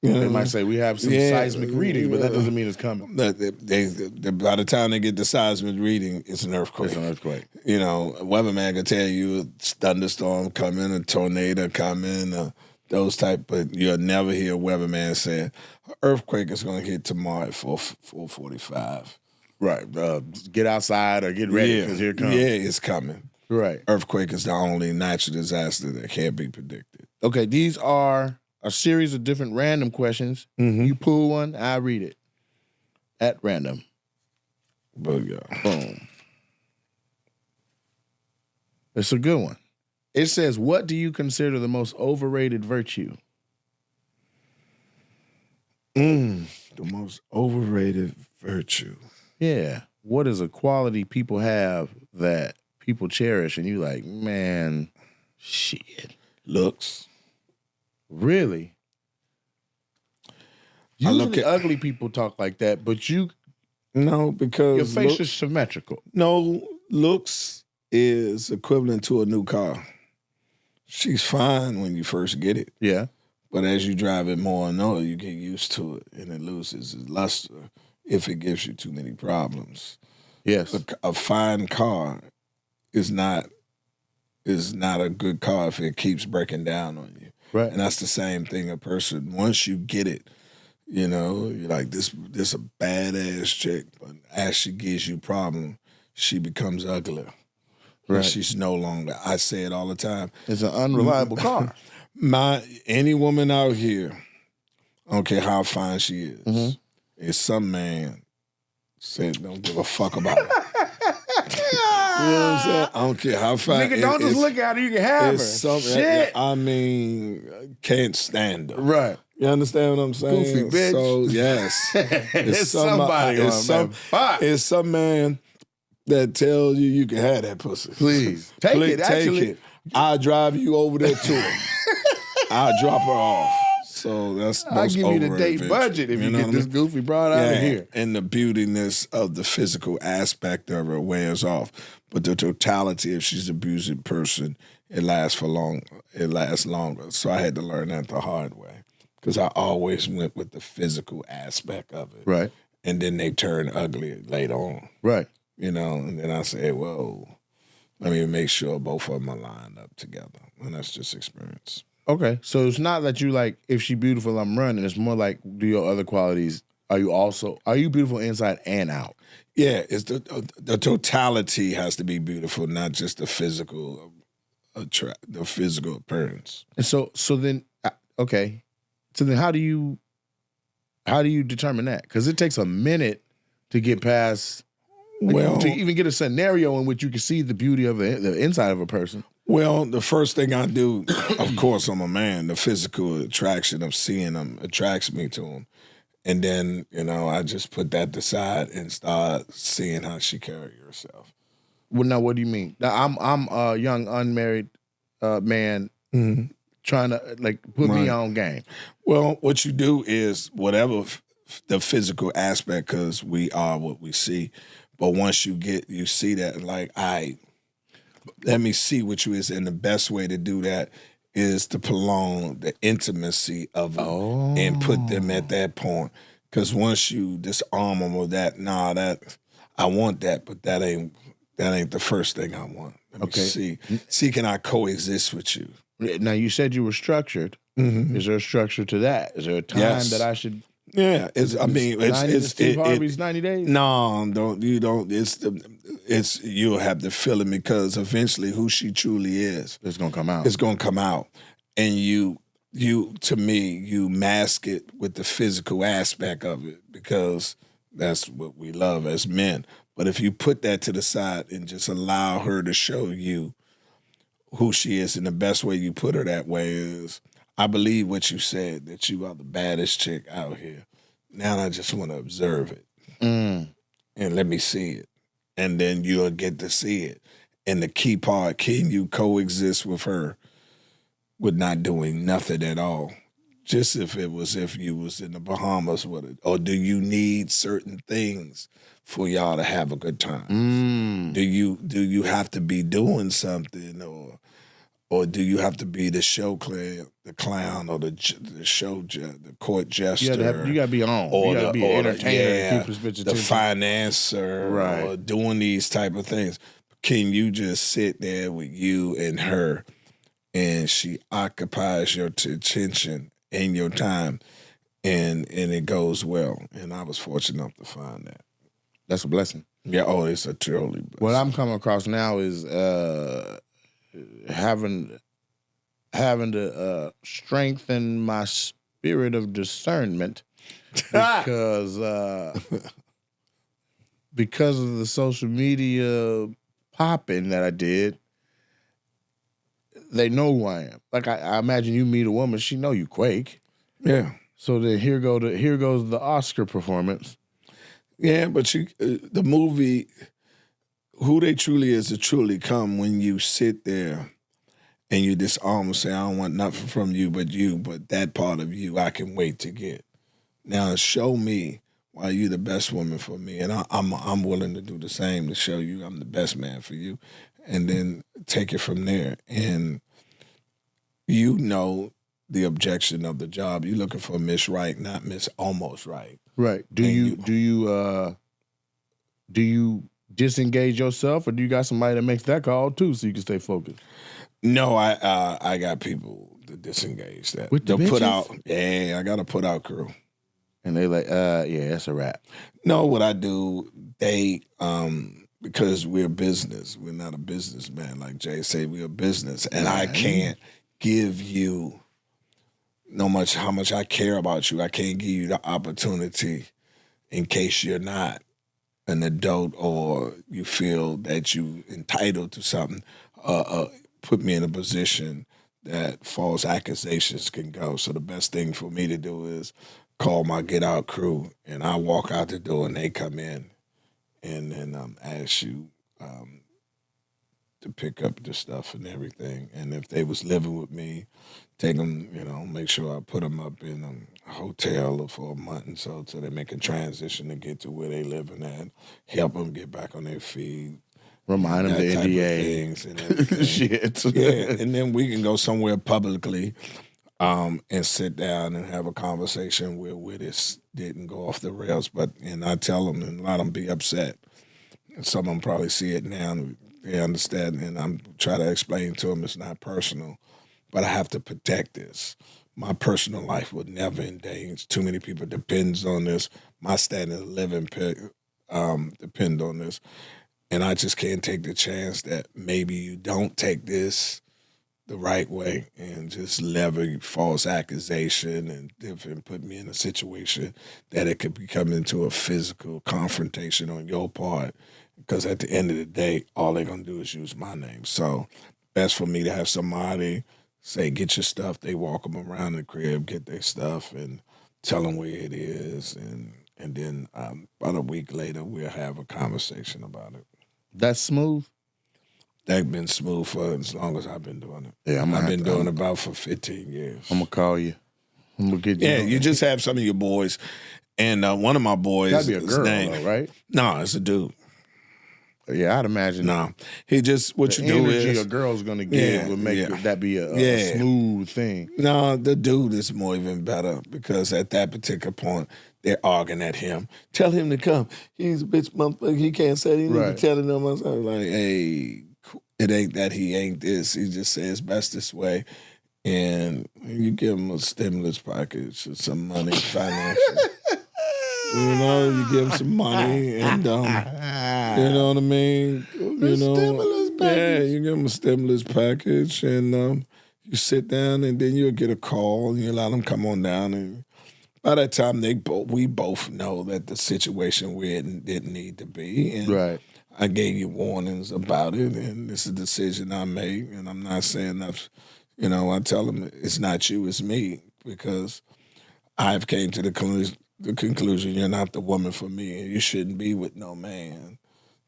They might say we have some seismic reading, but that doesn't mean it's coming. By the time they get the seismic reading, it's an earthquake. It's an earthquake. A weatherman can tell you a thunderstorm coming, a tornado coming, those type, but you'll never hear a weatherman saying earthquake is going to hit tomorrow at 4:45. Right. Get outside or get ready because here it comes. Yeah, it's coming. Right. Earthquake is the only natural disaster that can't be predicted. Okay, these are a series of different random questions. Mm-hmm. You pull one, I read it at random. Booyah. Boom. It's a good one. It says, what do you consider the most overrated virtue? The most overrated virtue. Yeah. What is a quality people have that people cherish and you like, man, shit. Looks. Really? Usually ugly people talk like that, but No, because your face is symmetrical. No, looks is equivalent to a new car. She's fine when you first get it. Yeah. But as you drive it more and more, you get used to it, and it loses its luster if it gives you too many problems. Yes. A fine car is not a good car if it keeps breaking down on you. Right. And that's the same thing a person, once you get it, you're like, this a badass chick, but as she gives you problem, she becomes uglier. Right. She's no longer, I say it all the time. It's an unreliable car. Any woman out here, I don't care how fine she is, if some man said don't give a fuck about her. You know what I'm saying? I don't care how fine. Nigga, don't just look at her, you can have her. Shit. I mean, can't stand her. Right. You understand what I'm saying? Goofy bitch. So, yes. It's somebody it's some man that tells you can have that pussy. Please. Take it. I'll drive you over there to her. I'll drop her off. So that's I'll give you the date budget if you get this goofy broad out of here. And the beautiness of the physical aspect of her wears off. But the totality, if she's an abusive person, it lasts longer. So I had to learn that the hard way. Because I always went with the physical aspect of it. Right. And then they turn ugly later on. Right. And then I say, whoa, let me make sure both of them are lined up together. And that's just experience. Okay. So it's not that you like, if she beautiful, I'm running. It's more like, do your other qualities, are you beautiful inside and out? Yeah, it's the totality has to be beautiful, not just the physical appearance. And so then, okay. So then how do you How do you determine that? Because it takes a minute to get past, Well, to even get a scenario in which you can see the beauty of the inside of a person. well, the first thing I do, of course, I'm a man. The physical attraction of seeing them attracts me to them. And then, I just put that aside and start seeing how she carry herself. Well, now, what do you mean? Now, I'm a young unmarried man trying to put me on game. Well, what you do is whatever the physical aspect, because we are what we see. But once you see that, let me see what you is, and the best way to do that is to prolong the intimacy of them and put them at that point. Because once you disarm them of that, that I want that, but that ain't the first thing I want. Let me see, can I coexist with you? Now, you said you were structured. Mm-hmm. Is there a structure to that? Is there a time that I should? Yeah, it's Steve Harvey's 90 days. No, you don't. It's you'll have to feel it, because eventually, who she truly is, it's gonna come out. It's gonna come out, and you to me, you mask it with the physical aspect of it, because that's what we love as men. But if you put that to the side and just allow her to show you who she is, and the best way you put her that way is, I believe what you said, that you are the baddest chick out here. Now I just want to observe it and let me see it. And then you'll get to see it. And the key part, can you coexist with her with not doing nothing at all? Just if you was in the Bahamas with it. Or do you need certain things for y'all to have a good time? Do you have to be doing something, or do you have to be the clown, or the court jester? You got to be on. Or you got to be an entertainer to keep his the financer, right? Or doing these type of things. Can you just sit there with you and her, and she occupies your attention and your time, and it goes well? And I was fortunate enough to find that. That's a blessing. Yeah. Oh, it's a truly blessing. What I'm coming across now is having to strengthen my spirit of discernment because because of the social media popping that I did. They know who I am. Like I imagine you meet a woman, she know you quake. Yeah. So then here goes the Oscar performance. Yeah, but the movie, who they truly is to truly come when you sit there and you disarm and say, I don't want nothing from you, but that part of you I can wait to get. Now show me why you the best woman for me, and I'm willing to do the same to show you I'm the best man for you, and then take it from there. And the objection of the job. You're looking for Miss Right, not Miss Almost Right. Right. Do you disengage yourself, or do you got somebody that makes that call too, so you can stay focused? No, I got people to disengage that. With the They'll put bitches? out. Yeah, I got to put out crew. And they like, yeah, that's a wrap. No, what I do, they because we're business. We're not a businessman like Jay say. We're a business, and I can't give you how much I care about you. I can't give you the opportunity in case you're not an adult or you feel that you entitled to something. Put me in a position that false accusations can go. So the best thing for me to do is call my get out crew, and I walk out the door and they come in, and then ask you to pick up the stuff and everything. And if they was living with me, take them, make sure I put them up in a hotel for a month and so they make a transition to get to where they living at, help them get back on their feet. Remind them the NDA. Things and everything. Shit. Yeah, and then we can go somewhere publicly and sit down and have a conversation where this didn't go off the rails. And I tell them, and a lot of them be upset. And some of them probably see it now and they understand, and I'm trying to explain to them it's not personal, but I have to protect this. My personal life would never endanger. Too many people depends on this. My standard of living depend on this. And I just can't take the chance that maybe you don't take this the right way and just lever false accusation and put me in a situation that it could become into a physical confrontation on your part. Because at the end of the day, all they're going to do is use my name. So best for me to have somebody say, get your stuff. They walk them around the crib, get their stuff, and tell them where it is. And then about a week later, we'll have a conversation about it. That's smooth? That's been smooth for as long as I've been doing it. Yeah, I've been doing it about for 15 years. I'm going to call you. I'm going to get you. Yeah, you just have some of your boys. And one of my boys. Gotta be a girl, though, right? No, it's a dude. Yeah, I'd imagine. No, he just what you do is a girl's gonna give would make that be a smooth thing. No, the dude is more even better because at that particular point they're arguing at him. Tell him to come. He's a bitch motherfucker. He can't say anything. Right. Telling them, I'm like, hey, it ain't that he ain't this. He just says best this way, and you give him a stimulus package or some money, financial. You know, you give him some money, and you know what I mean. Stimulus package. Yeah, you give him a stimulus package, and you sit down, and then you'll get a call, and you let them come on down, and by that time, we both know that the situation where it didn't need to be, and right. I gave you warnings about it, and it's a decision I made, and I'm not saying that. I tell them it's not you, it's me, because I've came to the conclusion you're not the woman for me, and you shouldn't be with no man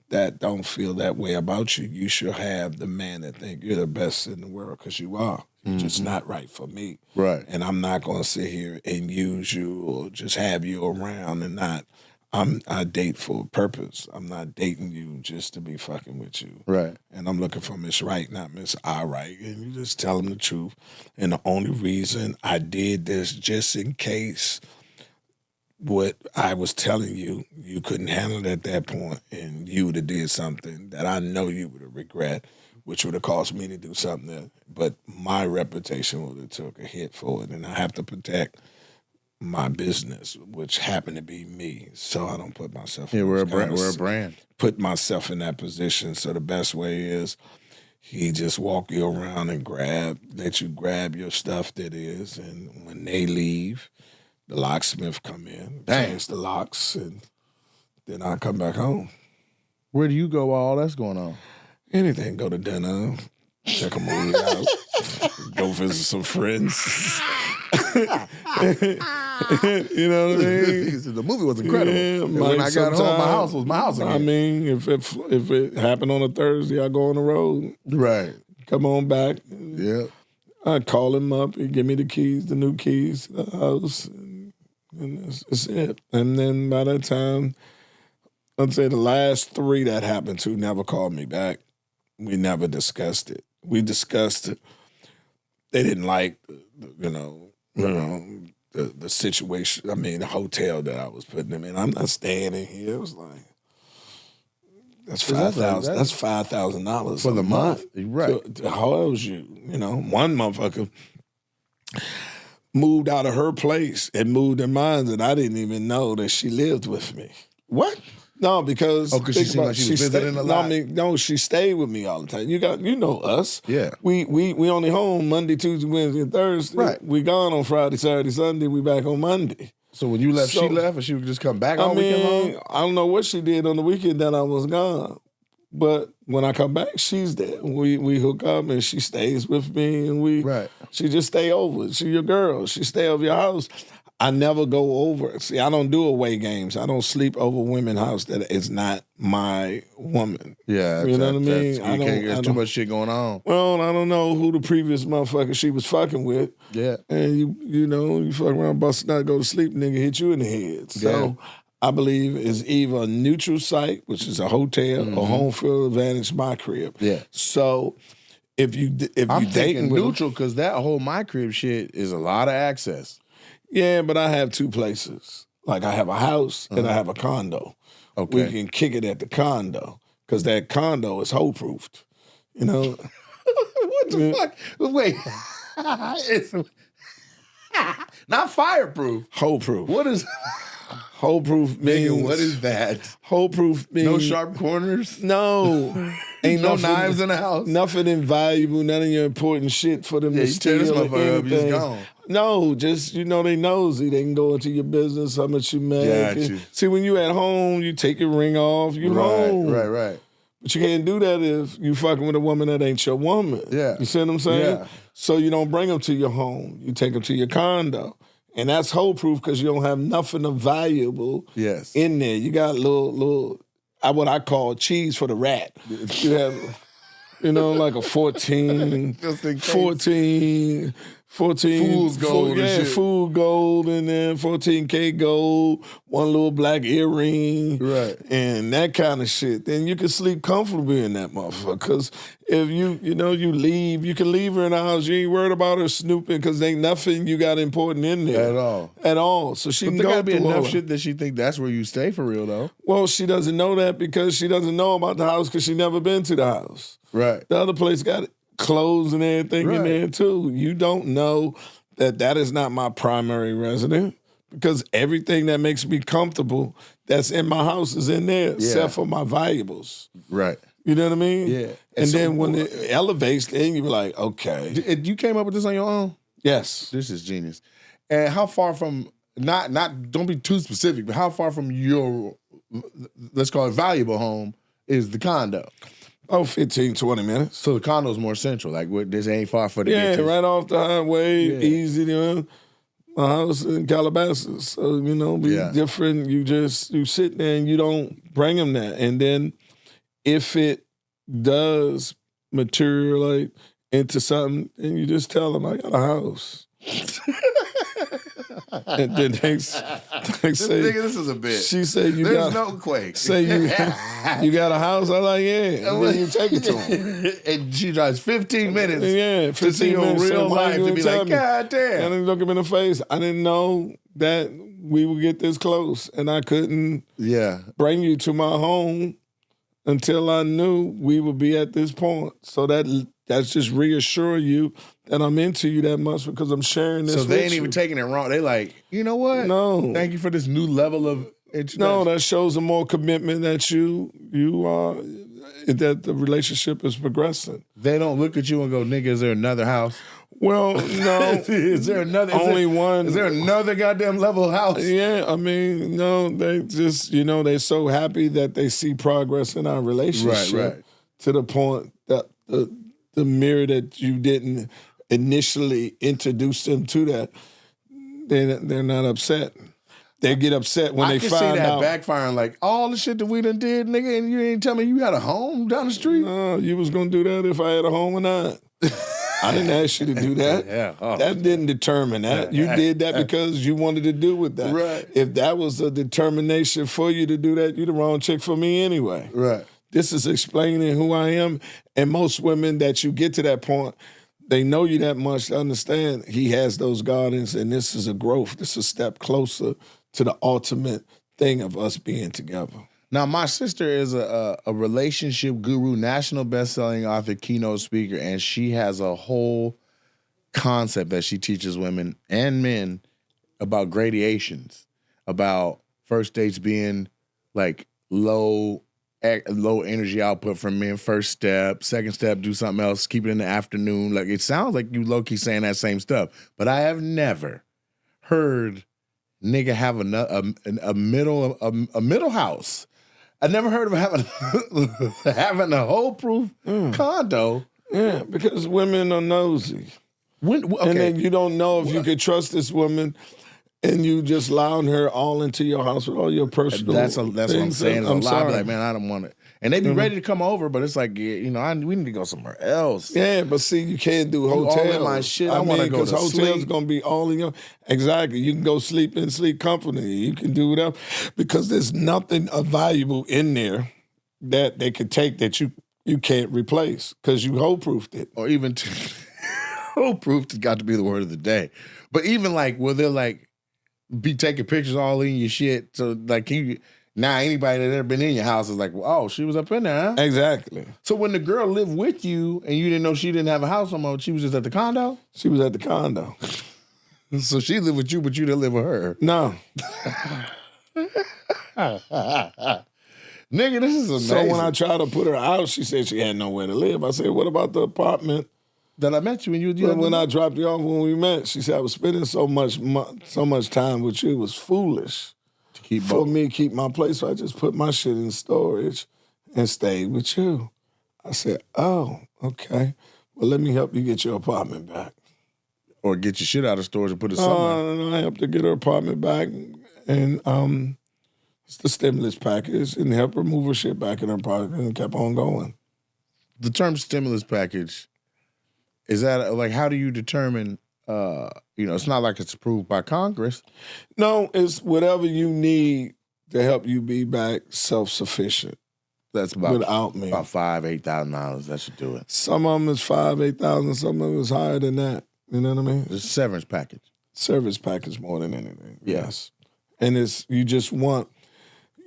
that don't feel that way about you. You should have the man that think you're the best in the world, because you are. You're just not right for me. Right. And I'm not going to sit here and use you or just have you around and not. I date for a purpose. I'm not dating you just to be fucking with you. Right. And I'm looking for Miss Right, not Miss I Right. And you just tell them the truth. And the only reason I did this, just in case what I was telling you, you couldn't handle it at that point, and you would have did something that I know you would have regret, which would have caused me to do something but my reputation would have took a hit for it, and I have to protect my business, which happened to be me, so I don't put myself in we're a brand. Put myself in that position. So the best way is he just walk you around and let you grab your stuff that is, and when they leave, the locksmith come in, change the locks, and then I come back home. Where do you go while all that's going on? Anything. Go to dinner, check a movie out, go visit some friends. You know what I mean? The movie was incredible. Yeah, when I got home, my house again. I mean, if it happened on a Thursday, I go on the road. Right. Come on back. Yeah. I call him up. He give me the keys, the new keys to the house, and that's it. And then by that time, I'd say the last 3 that happened to never called me back. We never discussed it. We discussed it. They didn't like, the situation. I mean, the hotel that I was putting them in. I'm not staying in here. It was like, that's $5,000. That's $5,000 for the month, right? To house you. One motherfucker moved out of her place and moved in mine, and I didn't even know that she lived with me. What? No, because she seemed like she was visiting a lot. No, she stayed with me all the time. You know us. Yeah. We only home Monday, Tuesday, Wednesday, and Thursday. Right. We gone on Friday, Saturday, Sunday. We back on Monday. So when you left, she left, and she would just come back on weekend long? I don't know what she did on the weekend that I was gone. But when I come back, she's there. We hook up, and she stays with me, and she just stay over. She your girl. She stay over your house. I never go over. See, I don't do away games. I don't sleep over women's house that is not my woman. Yeah. You know what I mean? There's too much shit going on. Well, I don't know who the previous motherfucker she was fucking with. Yeah. And you fuck around, bust not go to sleep, nigga hit you in the head. So I believe it's either a neutral site, which is a hotel, or home field advantage, my crib. Yeah. So if you I'm dating thinking with neutral, because that whole my crib shit is a lot of access. Yeah, but I have 2 places. Like I have a house and I have a condo. Okay. We can kick it at the condo because that condo is hole-proofed. What the fuck? Wait. It's not fireproof. Hole-proof. What is... Hole proof means Nigga, what is that? hole proof means No sharp corners? No. Ain't No nothing, knives in the house? Nothing invaluable, none of your important shit for them to You tear this steal or motherfucker up, he's anything. gone. No, just, they nosy. They can go into your business, how much you make. Got you. See, when you at home, you take your ring off, you home. Right. But you can't do that if you fucking with a woman that ain't your woman. Yeah. You see what I'm saying? Yeah. So you don't bring them to your home. You take them to your condo. And that's hole proof because you don't have nothing of valuable Yes. in there. You got little what I call cheese for the rat. You have, like a 14, Just in case. 14 Fool's gold and shit. food gold, and then 14K gold, one little black earring, Right. and that kind of shit. Then you can sleep comfortably in that motherfucker. Because if you leave, you can leave her in the house. You ain't worried about her snooping because ain't nothing you got important in there At all. So she But can there go gotta be through all enough that. shit that she think that's where you stay for real, though. Well, she doesn't know that because she doesn't know about the house because she never been to the house. Right. The other place got clothes and everything in Right. there too. You don't know that is not my primary resident because everything that makes me comfortable that's in my house is in there except for my valuables. Right. You know what I mean? Yeah. And so, then when it elevates, then you be like, okay. You came up with this on your own? Yes. This is genius. And how far from, not don't be too specific, but how far from your, let's call it valuable home, is the condo? Oh, 15, 20 minutes. So the condo's more central. Like, this ain't far for the Yeah, get to. right off the highway, easy. My house in Calabasas, so be different. You sit there and you don't bring them there. And then if it does materialize into something, then you just tell them I got a house. And then they say, Nigga, this is a bit. She said you There's got no quake. Say you got a house. I'm like, yeah. And then you take it to them. And she drives 15 minutes Yeah, 15 to see your minutes. real So why life you to be tell like, me? God damn. And then look him in the face. I didn't know that we would get this close, and I couldn't bring you to my home until I knew we would be at this point. So that's just reassure you that I'm into you that much because I'm sharing this So with they ain't you. even taking it wrong. They like, you know what? No. Thank you for this new level of introduction. No, that shows a more commitment that you are, that the relationship is progressing. They don't look at you and go, nigga, is there another house? Well, no. Is there another? One. Is there another goddamn level house? Yeah, I mean, no, they just, they're so happy that they see progress in our relationship. Right. To the point that the mirror that you didn't initially introduce them to that, they're not upset. They get upset when they find out. I can see that backfiring, like all the shit that we done did, nigga, and you ain't tell me you had a home down the street? No, you was going to do that if I had a home or not. I didn't ask you to do that. That didn't determine that. You did that because you wanted to do with that. Right. If that was a determination for you to do that, you're the wrong chick for me anyway. Right. This is explaining who I am. And most women that you get to that point, they know you that much to understand he has those gardens and this is a growth. This is a step closer to the ultimate thing of us being together. Now, my sister is a relationship guru, national best-selling author, keynote speaker, and she has a whole concept that she teaches women and men about gradations, about first dates being like low energy output from men, first step, second step, do something else, keep it in the afternoon. Like, it sounds like you low-key saying that same stuff, but I have never heard nigga have a middle house. I never heard of having a hole proof condo. Yeah, because women are nosy. And then you don't know if you could trust this woman and you just allowing her all into your house with all your personal That's what I'm saying. I'm sorry. Like, man, I don't want it. And they be ready to come over, but it's like, we need to go somewhere else. Yeah, but see, you can't do hotels. All in my shit. I want to go to hotels sleep. Gonna be all in your. Exactly. You can go sleep in sleep company. You can do whatever because there's nothing valuable in there that they could take that you can't replace because you hole proofed it. Or even hole proofed has got to be the word of the day. But even like, will they like be taking pictures all in your shit? So like, can you? Now, anybody that ever been in your house is like, oh, she was up in there, huh? Exactly. So when the girl lived with you and you didn't know she didn't have a house no more, she was just at the condo? She was at the condo. So she lived with you, but you didn't live with her? No. Nigga, this is amazing. So when I tried to put her out, she said she had nowhere to live. I said, what about the apartment that I met you when when I dropped you off when we met? She said, I was spending so much time with you. It was foolish for me to keep my place. So I just put my shit in storage and stayed with you. I said, oh, okay. Well, let me help you get your apartment back. Or get your shit out of storage and put it somewhere. I helped her get her apartment back. And it's the stimulus package and helped her move her shit back in her pocket and kept on going. The term stimulus package, is that like, how do you determine, it's not like it's approved by Congress. No, it's whatever you need to help you be back self-sufficient. That's about without me. About $5,000-$8,000. That should do it. Some of them is $5,000-$8,000. Some of them is higher than that. You know what I mean? It's a severance package. Service package more than anything. Yeah. Yes, and it's you just want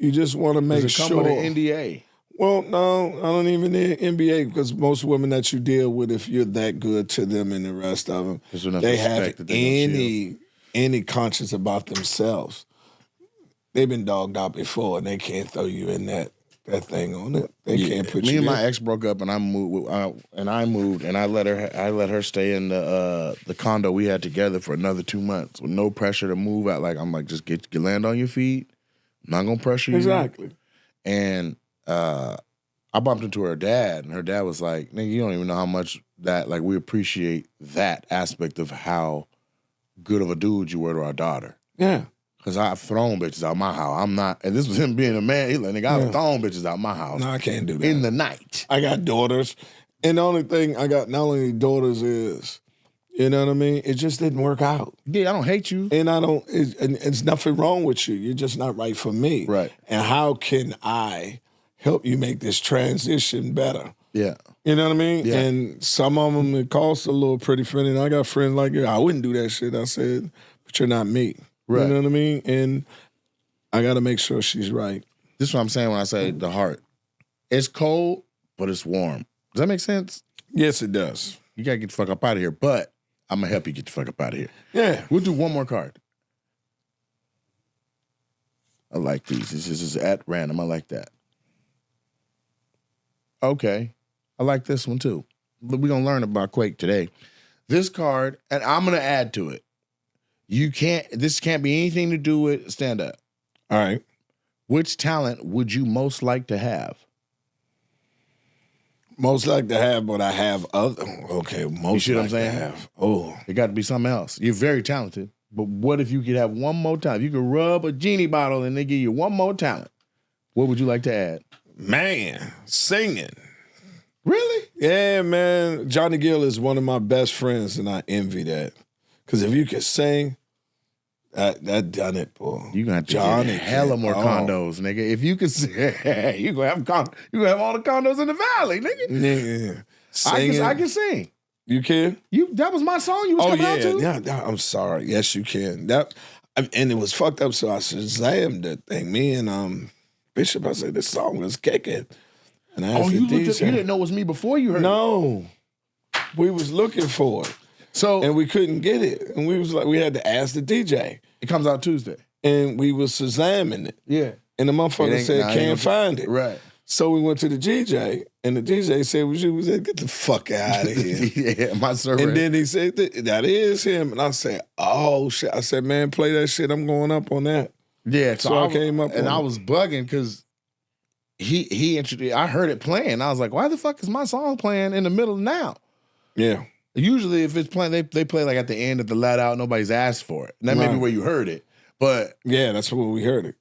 to make Does it come sure. with an NDA? Well, no, I don't even need an NBA because most women that you deal with, if you're that good to them and the rest of them, they have any conscience about themselves. They've been dogged out before, and they can't throw you in that thing on it. They can't put you. Me and my ex broke up, and I moved, and I let her stay in the condo we had together for another 2 months with no pressure to move out. Like I'm like, just get land on your feet. I'm not gonna pressure you. Exactly. And I bumped into her dad, and her dad was like, "Nigga, you don't even know how much that we appreciate that aspect of how good of a dude you were to our daughter." Yeah. Because I've thrown bitches out my house. I'm not, and this was him being a man. He like, nigga, I've thrown bitches out my house. No, I can't do that. In the night. I got daughters. And the only thing I got not only daughters is, you know what I mean? It just didn't work out. Yeah, I don't hate you. And it's nothing wrong with you. You're just not right for me. Right. And how can I help you make this transition better? Yeah. You know what I mean? Yeah. And some of them, it costs a little pretty funny. And I got friends like you. I wouldn't do that shit. I said, but you're not me. Right. You know what I mean? And I got to make sure she's right. This is what I'm saying when I say the heart. It's cold, but it's warm. Does that make sense? Yes, it does. You got to get the fuck up out of here, but I'm going to help you get the fuck up out of here. Yeah. We'll do one more card. I like these. This is at random. I like that. Okay. I like this one too. We're going to learn about Quake today. This card, and I'm going to add to it. This can't be anything to do with stand-up. All right. Which talent would you most like to have? Most like to have, but I have other. Okay, most you see like what I'm saying? to have. Oh. It got to be something else. You're very talented, but what if you could have one more talent? You could rub a genie bottle and they give you one more talent. What would you like to add? Man, singing. Really? Yeah, man. Johnny Gill is one of my best friends, and I envy that. Because if you could sing, that done it, boy. You gonna have to get hella more condos, nigga. If you could sing, you gonna have all the condos in the valley, nigga. Yeah. I can sing. You can? That was my song you was coming out to? Yeah, I'm sorry. Yes, you can. And it was fucked up, so I Shazammed that thing. Me and Bishop, I said, this song was kicking. And I asked you DJ, you didn't know it was me before you heard it? No. We was looking for it. And we couldn't get it. And we had to ask the DJ. It comes out Tuesday. And we was Shazamming it. Yeah. And the motherfucker said, can't find it. Right. So we went to the DJ, and the DJ said, we said, get the fuck out of here. Yeah, my server. And then he said, that is him. And I said, oh, shit. I said, man, play that shit. I'm going up on that. Yeah. So I came up and I was bugging because he introduced, I heard it playing. I was like, why the fuck is my song playing in the middle now? Yeah. Usually if it's playing, they play like at the end of the let out, nobody's asked for it. And that may be where you heard it. But yeah, that's where we heard it.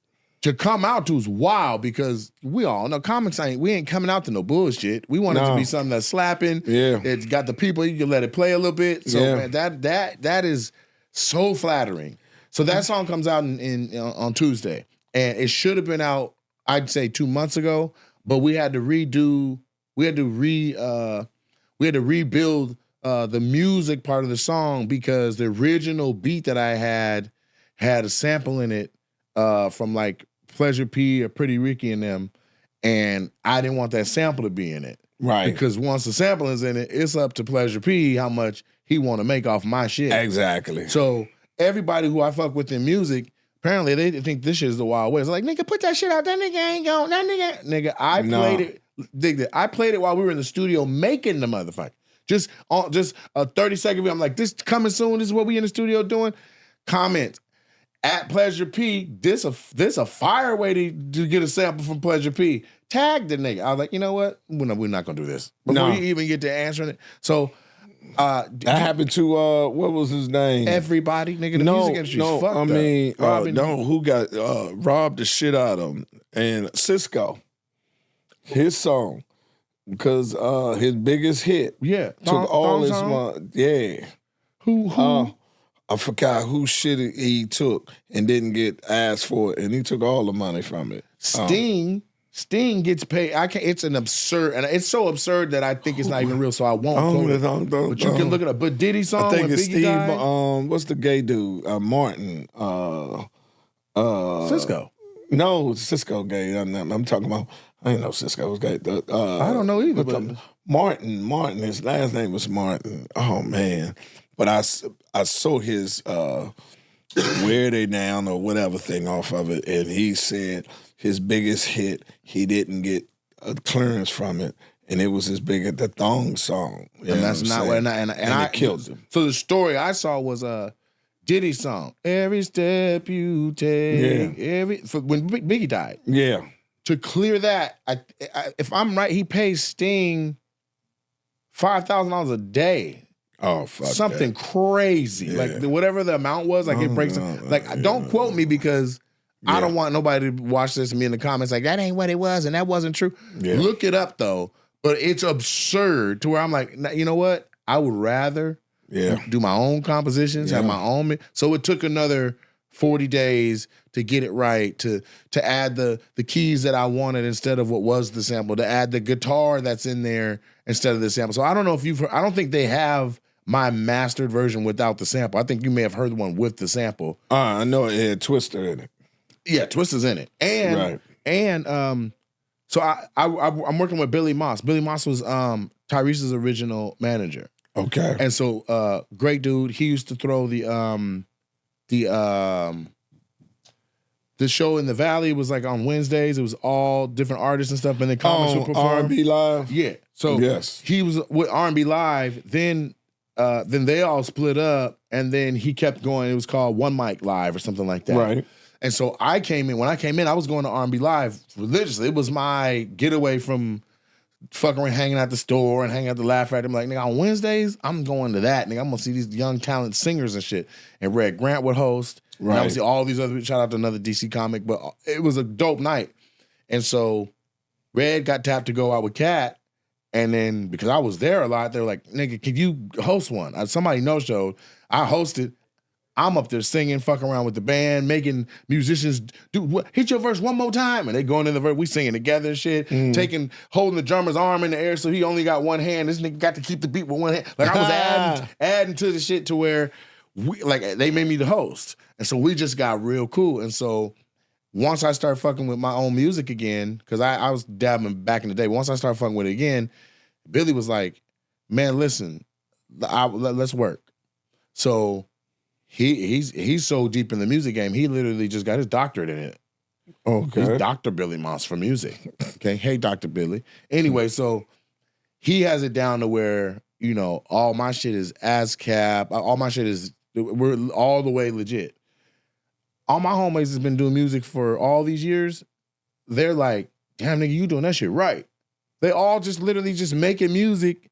To come out to is wild because we all know comics we ain't coming out to no bullshit. We want it to be something that's slapping. Yeah. It's got the people, you can let it play a little bit. So man, that is so flattering. So that song comes out on Tuesday. And it should have been out, I'd say 2 months ago, but we had to rebuild the music part of the song because the original beat that I had a sample in it from like Pleasure P or Pretty Ricky and them, and I didn't want that sample to be in it. Right. Because once the sample is in it, it's up to Pleasure P how much he want to make off my shit. Exactly. So everybody who I fuck with in music, Apparently, they think this shit is the Wild West. Like, nigga, put that shit out. That nigga ain't going. That nigga, I played it. Dig that. I played it while we were in the studio making the motherfucker. Just a 30-second video. I'm like, this coming soon. This is what we in the studio doing. Comments at Pleasure P. This a fire way to get a sample from Pleasure P. Tag the nigga. I was like, you know what? We're not gonna do this before you even get to answering it. So. That happened to what was his name? Everybody, nigga. The music industry's fucked up. Who got robbed the shit out of him? And Cisco, his song, because his biggest hit, took all his money. Yeah, who? I forgot who shit he took and didn't get asked for it, and he took all the money from it. Sting gets paid. I can't. It's an absurd, and it's so absurd that I think it's not even real. So I won't quote it. But you can look it up. But Diddy's song, I think it's Biggie Steve. died? What's the gay dude? Martin. Cisco. No, Cisco gay. I'm talking about. I didn't know Cisco was gay. I don't know either. But Martin. His last name was Martin. Oh man! But I saw his "Wear They Down" or whatever thing off of it, and he said. His biggest hit, he didn't get a clearance from it, and it was his the thong song. And that's not what, and I killed him. So the story I saw was Diddy's song, "Every Step You Take," when Biggie died. Yeah. To clear that, if I'm right, he pays Sting $5,000 a day. Oh, fuck something crazy, like whatever the amount was. Like it breaks. Don't quote me because. Yeah. I don't want nobody to watch this and me in the comments like, that ain't what it was and that wasn't true. Yeah. Look it up, though. But it's absurd to where I'm like, you know what? I would rather do my own compositions, have my own. So it took another 40 days to get it right, to add the keys that I wanted instead of what was the sample, to add the guitar that's in there instead of the sample. So I don't know if I don't think they have my mastered version without the sample. I think you may have heard the one with the sample. I know it had Twister in it. Yeah, Twister's in it, so I'm working with Billy Moss. Billy Moss was Tyrese's original manager. Okay, and so great dude. He used to throw the show in the Valley. Was like on Wednesdays. It was all different artists and stuff, and then comics would perform. R&B Live. Yeah, so he was with R&B Live. Then they all split up, and then he kept going. It was called One Mic Live or something like that. Right. And so I came in. When I came in, I was going to R&B Live religiously. It was my getaway from fucking around, hanging at the store and hanging out to laugh at them. Like, nigga, on Wednesdays, I'm going to that. Nigga, I'm going to see these young talent singers and shit. And Red Grant would host. Right. And I would see all these other, shout out to another DC comic. But it was a dope night. And so Red got tapped to go out with Cat. And then, because I was there a lot, they were like, nigga, can you host one? Somebody no-showed. I hosted. I'm up there singing, fucking around with the band, making musicians do hit your verse one more time, and they going in the verse. We singing together and shit, holding the drummer's arm in the air so he only got one hand. This nigga got to keep the beat with one hand. Like I was adding to the shit to where they made me the host, and so we just got real cool. And so once I started fucking with my own music again, because I was dabbing back in the day. Once I started fucking with it again, Billy was like, "Man, listen, let's work." So. He's so deep in the music game, he literally just got his doctorate in it. Okay. He's Dr. Billy Moss for music. Okay. Hey, Dr. Billy. Anyway, so he has it down to where, you know, all my shit is ASCAP. All my shit is, we're all the way legit. All my homies has been doing music for all these years. They're like, damn, nigga, you doing that shit right. They all just literally just making music.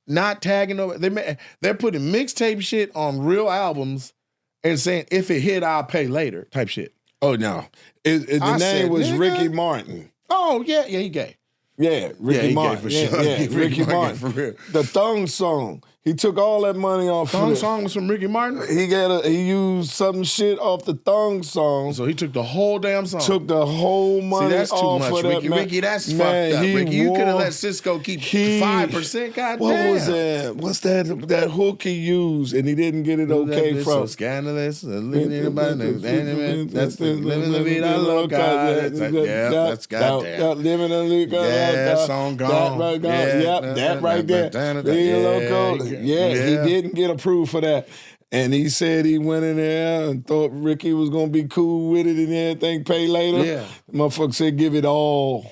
Not tagging over. They're putting mixtape shit on real albums and saying, if it hit, I'll pay later type shit. Oh, no. The name was Ricky Martin. Oh, yeah, he gay. Yeah, Ricky Martin. For sure. Yeah, Ricky Martin. For real. The Thong Song. He took all that money off. Thong Song was from Ricky Martin? He used some shit off the Thong Song. So he took the whole damn song. Took the whole money. See, that's too off much, of Ricky. That, Ricky, that's fucked up. Ricky, you could have let Cisco keep 5%. Goddamn. What was that? What's that hook he used and he didn't get it okay from? So scandalous. That's living the vida loca. Yeah, that's goddamn. Living the vida loca. Yeah, that song gone. That right there. Loco. Yeah, he didn't get approved for that. And he said he went in there and thought Ricky was gonna be cool with it and everything, pay later. Yeah. Motherfucker said give it all.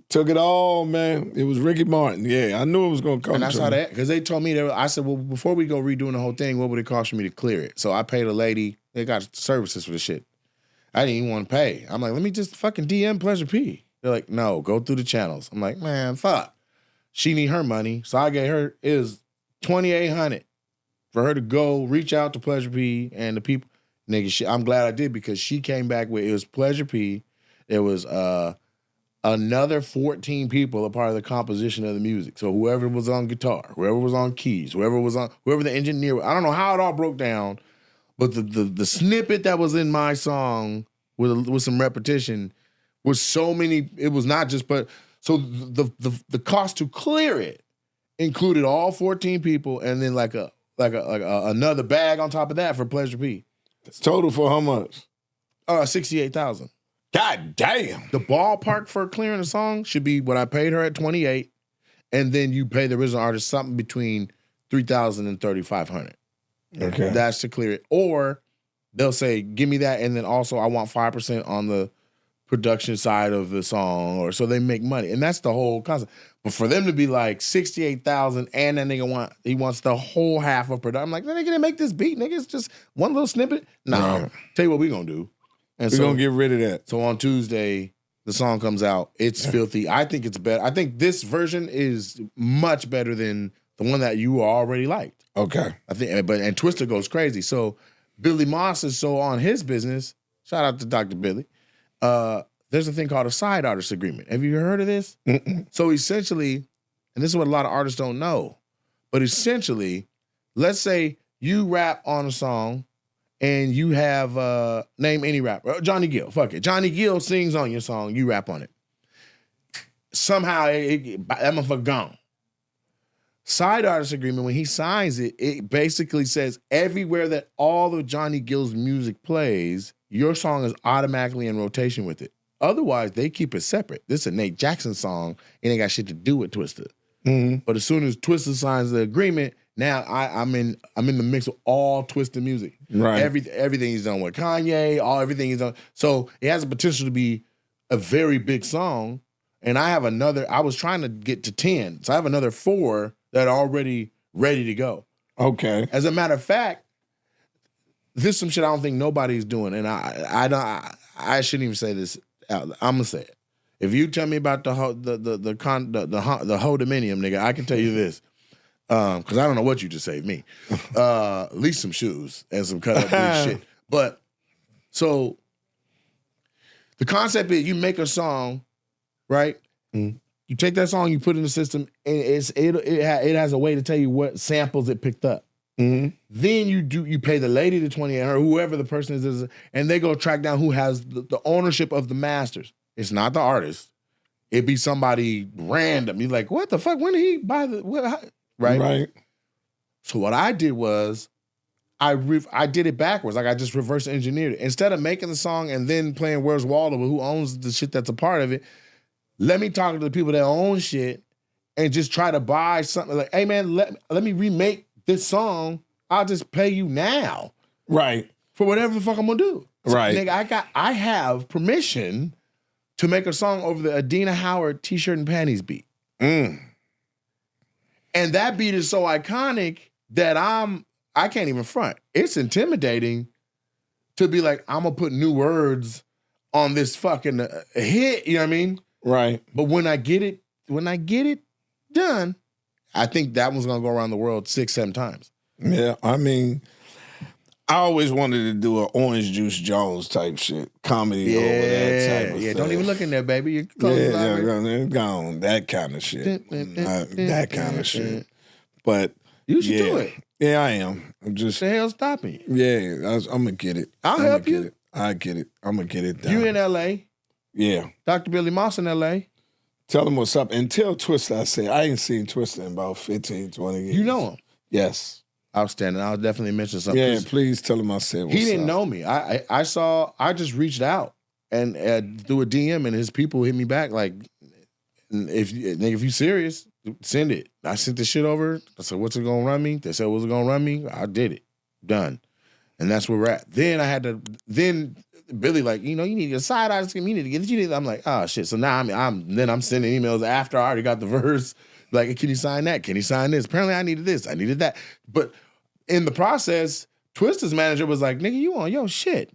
Took it all, man. It was Ricky Martin. Yeah, I knew it was gonna come. And that's to how me. that, because they told me, I said, well, before we go redoing the whole thing, what would it cost for me to clear it? So I paid a lady, they got services for the shit. I didn't even want to pay. I'm like, let me just fucking DM Pleasure P. They're like, no, go through the channels. I'm like, man, fuck. She need her money. So I gave her, it was $2,800 for her to go reach out to Pleasure P and the people. Nigga, I'm glad I did because she came back with, it was Pleasure P. There was another 14 people a part of the composition of the music. So whoever was on guitar, whoever was on keys, whoever the engineer was, I don't know how it all broke down, but the snippet that was in my song with some repetition was so many, it was not just, but so the cost to clear it included all 14 people and then like another bag on top of that for Pleasure P. Total for how much? $68,000. God damn. The ballpark for clearing a song should be what I paid her at 28, and then you pay the original artist something between $3,000 and $3,500. Okay. That's to clear it. Or they'll say, give me that, and then also I want 5% on the production side of the song, or so they make money. And that's the whole concept. But for them to be like $68,000 and that nigga wants the whole half of production. I'm like, nigga didn't make this beat, nigga. It's just one little snippet. No. Right. Tell you what we gonna do. And We're gonna get rid of that. So on Tuesday, the song comes out. It's filthy. I think it's better. I think this version is much better than the one that you already liked. Okay. I think, and Twister goes crazy. So Billy Moss is so on his business. Shout out to Dr. Billy. There's a thing called a side artist agreement. Have you heard of this? Mm-mm. So essentially, and this is what a lot of artists don't know, but essentially, let's say you rap on a song and you have, name any rapper, Johnny Gill, fuck it. Johnny Gill sings on your song, you rap on it. Somehow, that motherfucker gone. Side artist agreement, when he signs it, it basically says everywhere that all of Johnny Gill's music plays, your song is automatically in rotation with it. Otherwise, they keep it separate. This is a Nate Jackson song, it ain't got shit to do with Twista. Mm-hmm. But as soon as Twista signs the agreement, now I'm in the mix of all Twista music. Right. Everything he's done with Kanye, everything he's done. So it has the potential to be a very big song. And I was trying to get to 10. So I have another 4 that are already ready to go. Okay. As a matter of fact, this is some shit I don't think nobody's doing. And I shouldn't even say this out. I'm gonna say it. If you tell me about the whole dominium, nigga, I can tell you this. Because I don't know what you just saved me. At least some shoes and some cut up blue shit. But so the concept is you make a song, right? Mm. You take that song, you put it in the system, and it has a way to tell you what samples it picked up. Mm-hmm. Then you pay the lady the 20 or whoever the person is, and they go track down who has the ownership of the masters. It's not the artist. It'd be somebody random. You're like, what the fuck? When did he buy right? Right. So what I did was I did it backwards. Like I just reverse engineered it. Instead of making the song and then playing Where's Waldo, who owns the shit that's a part of it, let me talk to the people that own shit and just try to buy something like, hey man, let me remake this song. I'll just pay you now. Right. For whatever the fuck I'm gonna do. So, Right. Nigga, I have permission to make a song over the Adina Howard t-shirt and panties beat. Mm. And that beat is so iconic that I can't even front. It's intimidating to be like, I'm gonna put new words on this fucking hit, you know what I mean? Right. But when I get it done, I think that one's gonna go around the world 6-7 times. Yeah, I mean, I always wanted to do an Orange Juice Jones type shit, comedy over that type of thing. Don't even look in there, baby. You're gone. That kind of shit. That kind of shit. But you should do it. Yeah, I am. I'm just the hell stopping you? Yeah, I'm gonna get it. I'll help you. I get it. I'm gonna get it done. You in L.A.? Yeah. Dr. Billy Moss in L.A. Tell him what's up. And tell Twista I say I ain't seen Twista in about 15, 20 years. You know him? Yes. Outstanding. I'll definitely mention something. Yeah, please tell him I said what's up. He didn't know me. I just reached out and through a DM and his people hit me back like, if you serious, Send it. I sent the shit over. I said, what's it gonna run me? They said, what's it gonna run me? I did it. Done. And that's where we're at. Then Billy like, you need a side eye scheme. You need to get it. I'm like, oh shit. So now I'm sending emails after I already got the verse. Like, can you sign that? Can you sign this? Apparently I needed this. I needed that. But in the process, Twista's manager was like, nigga, you on your shit.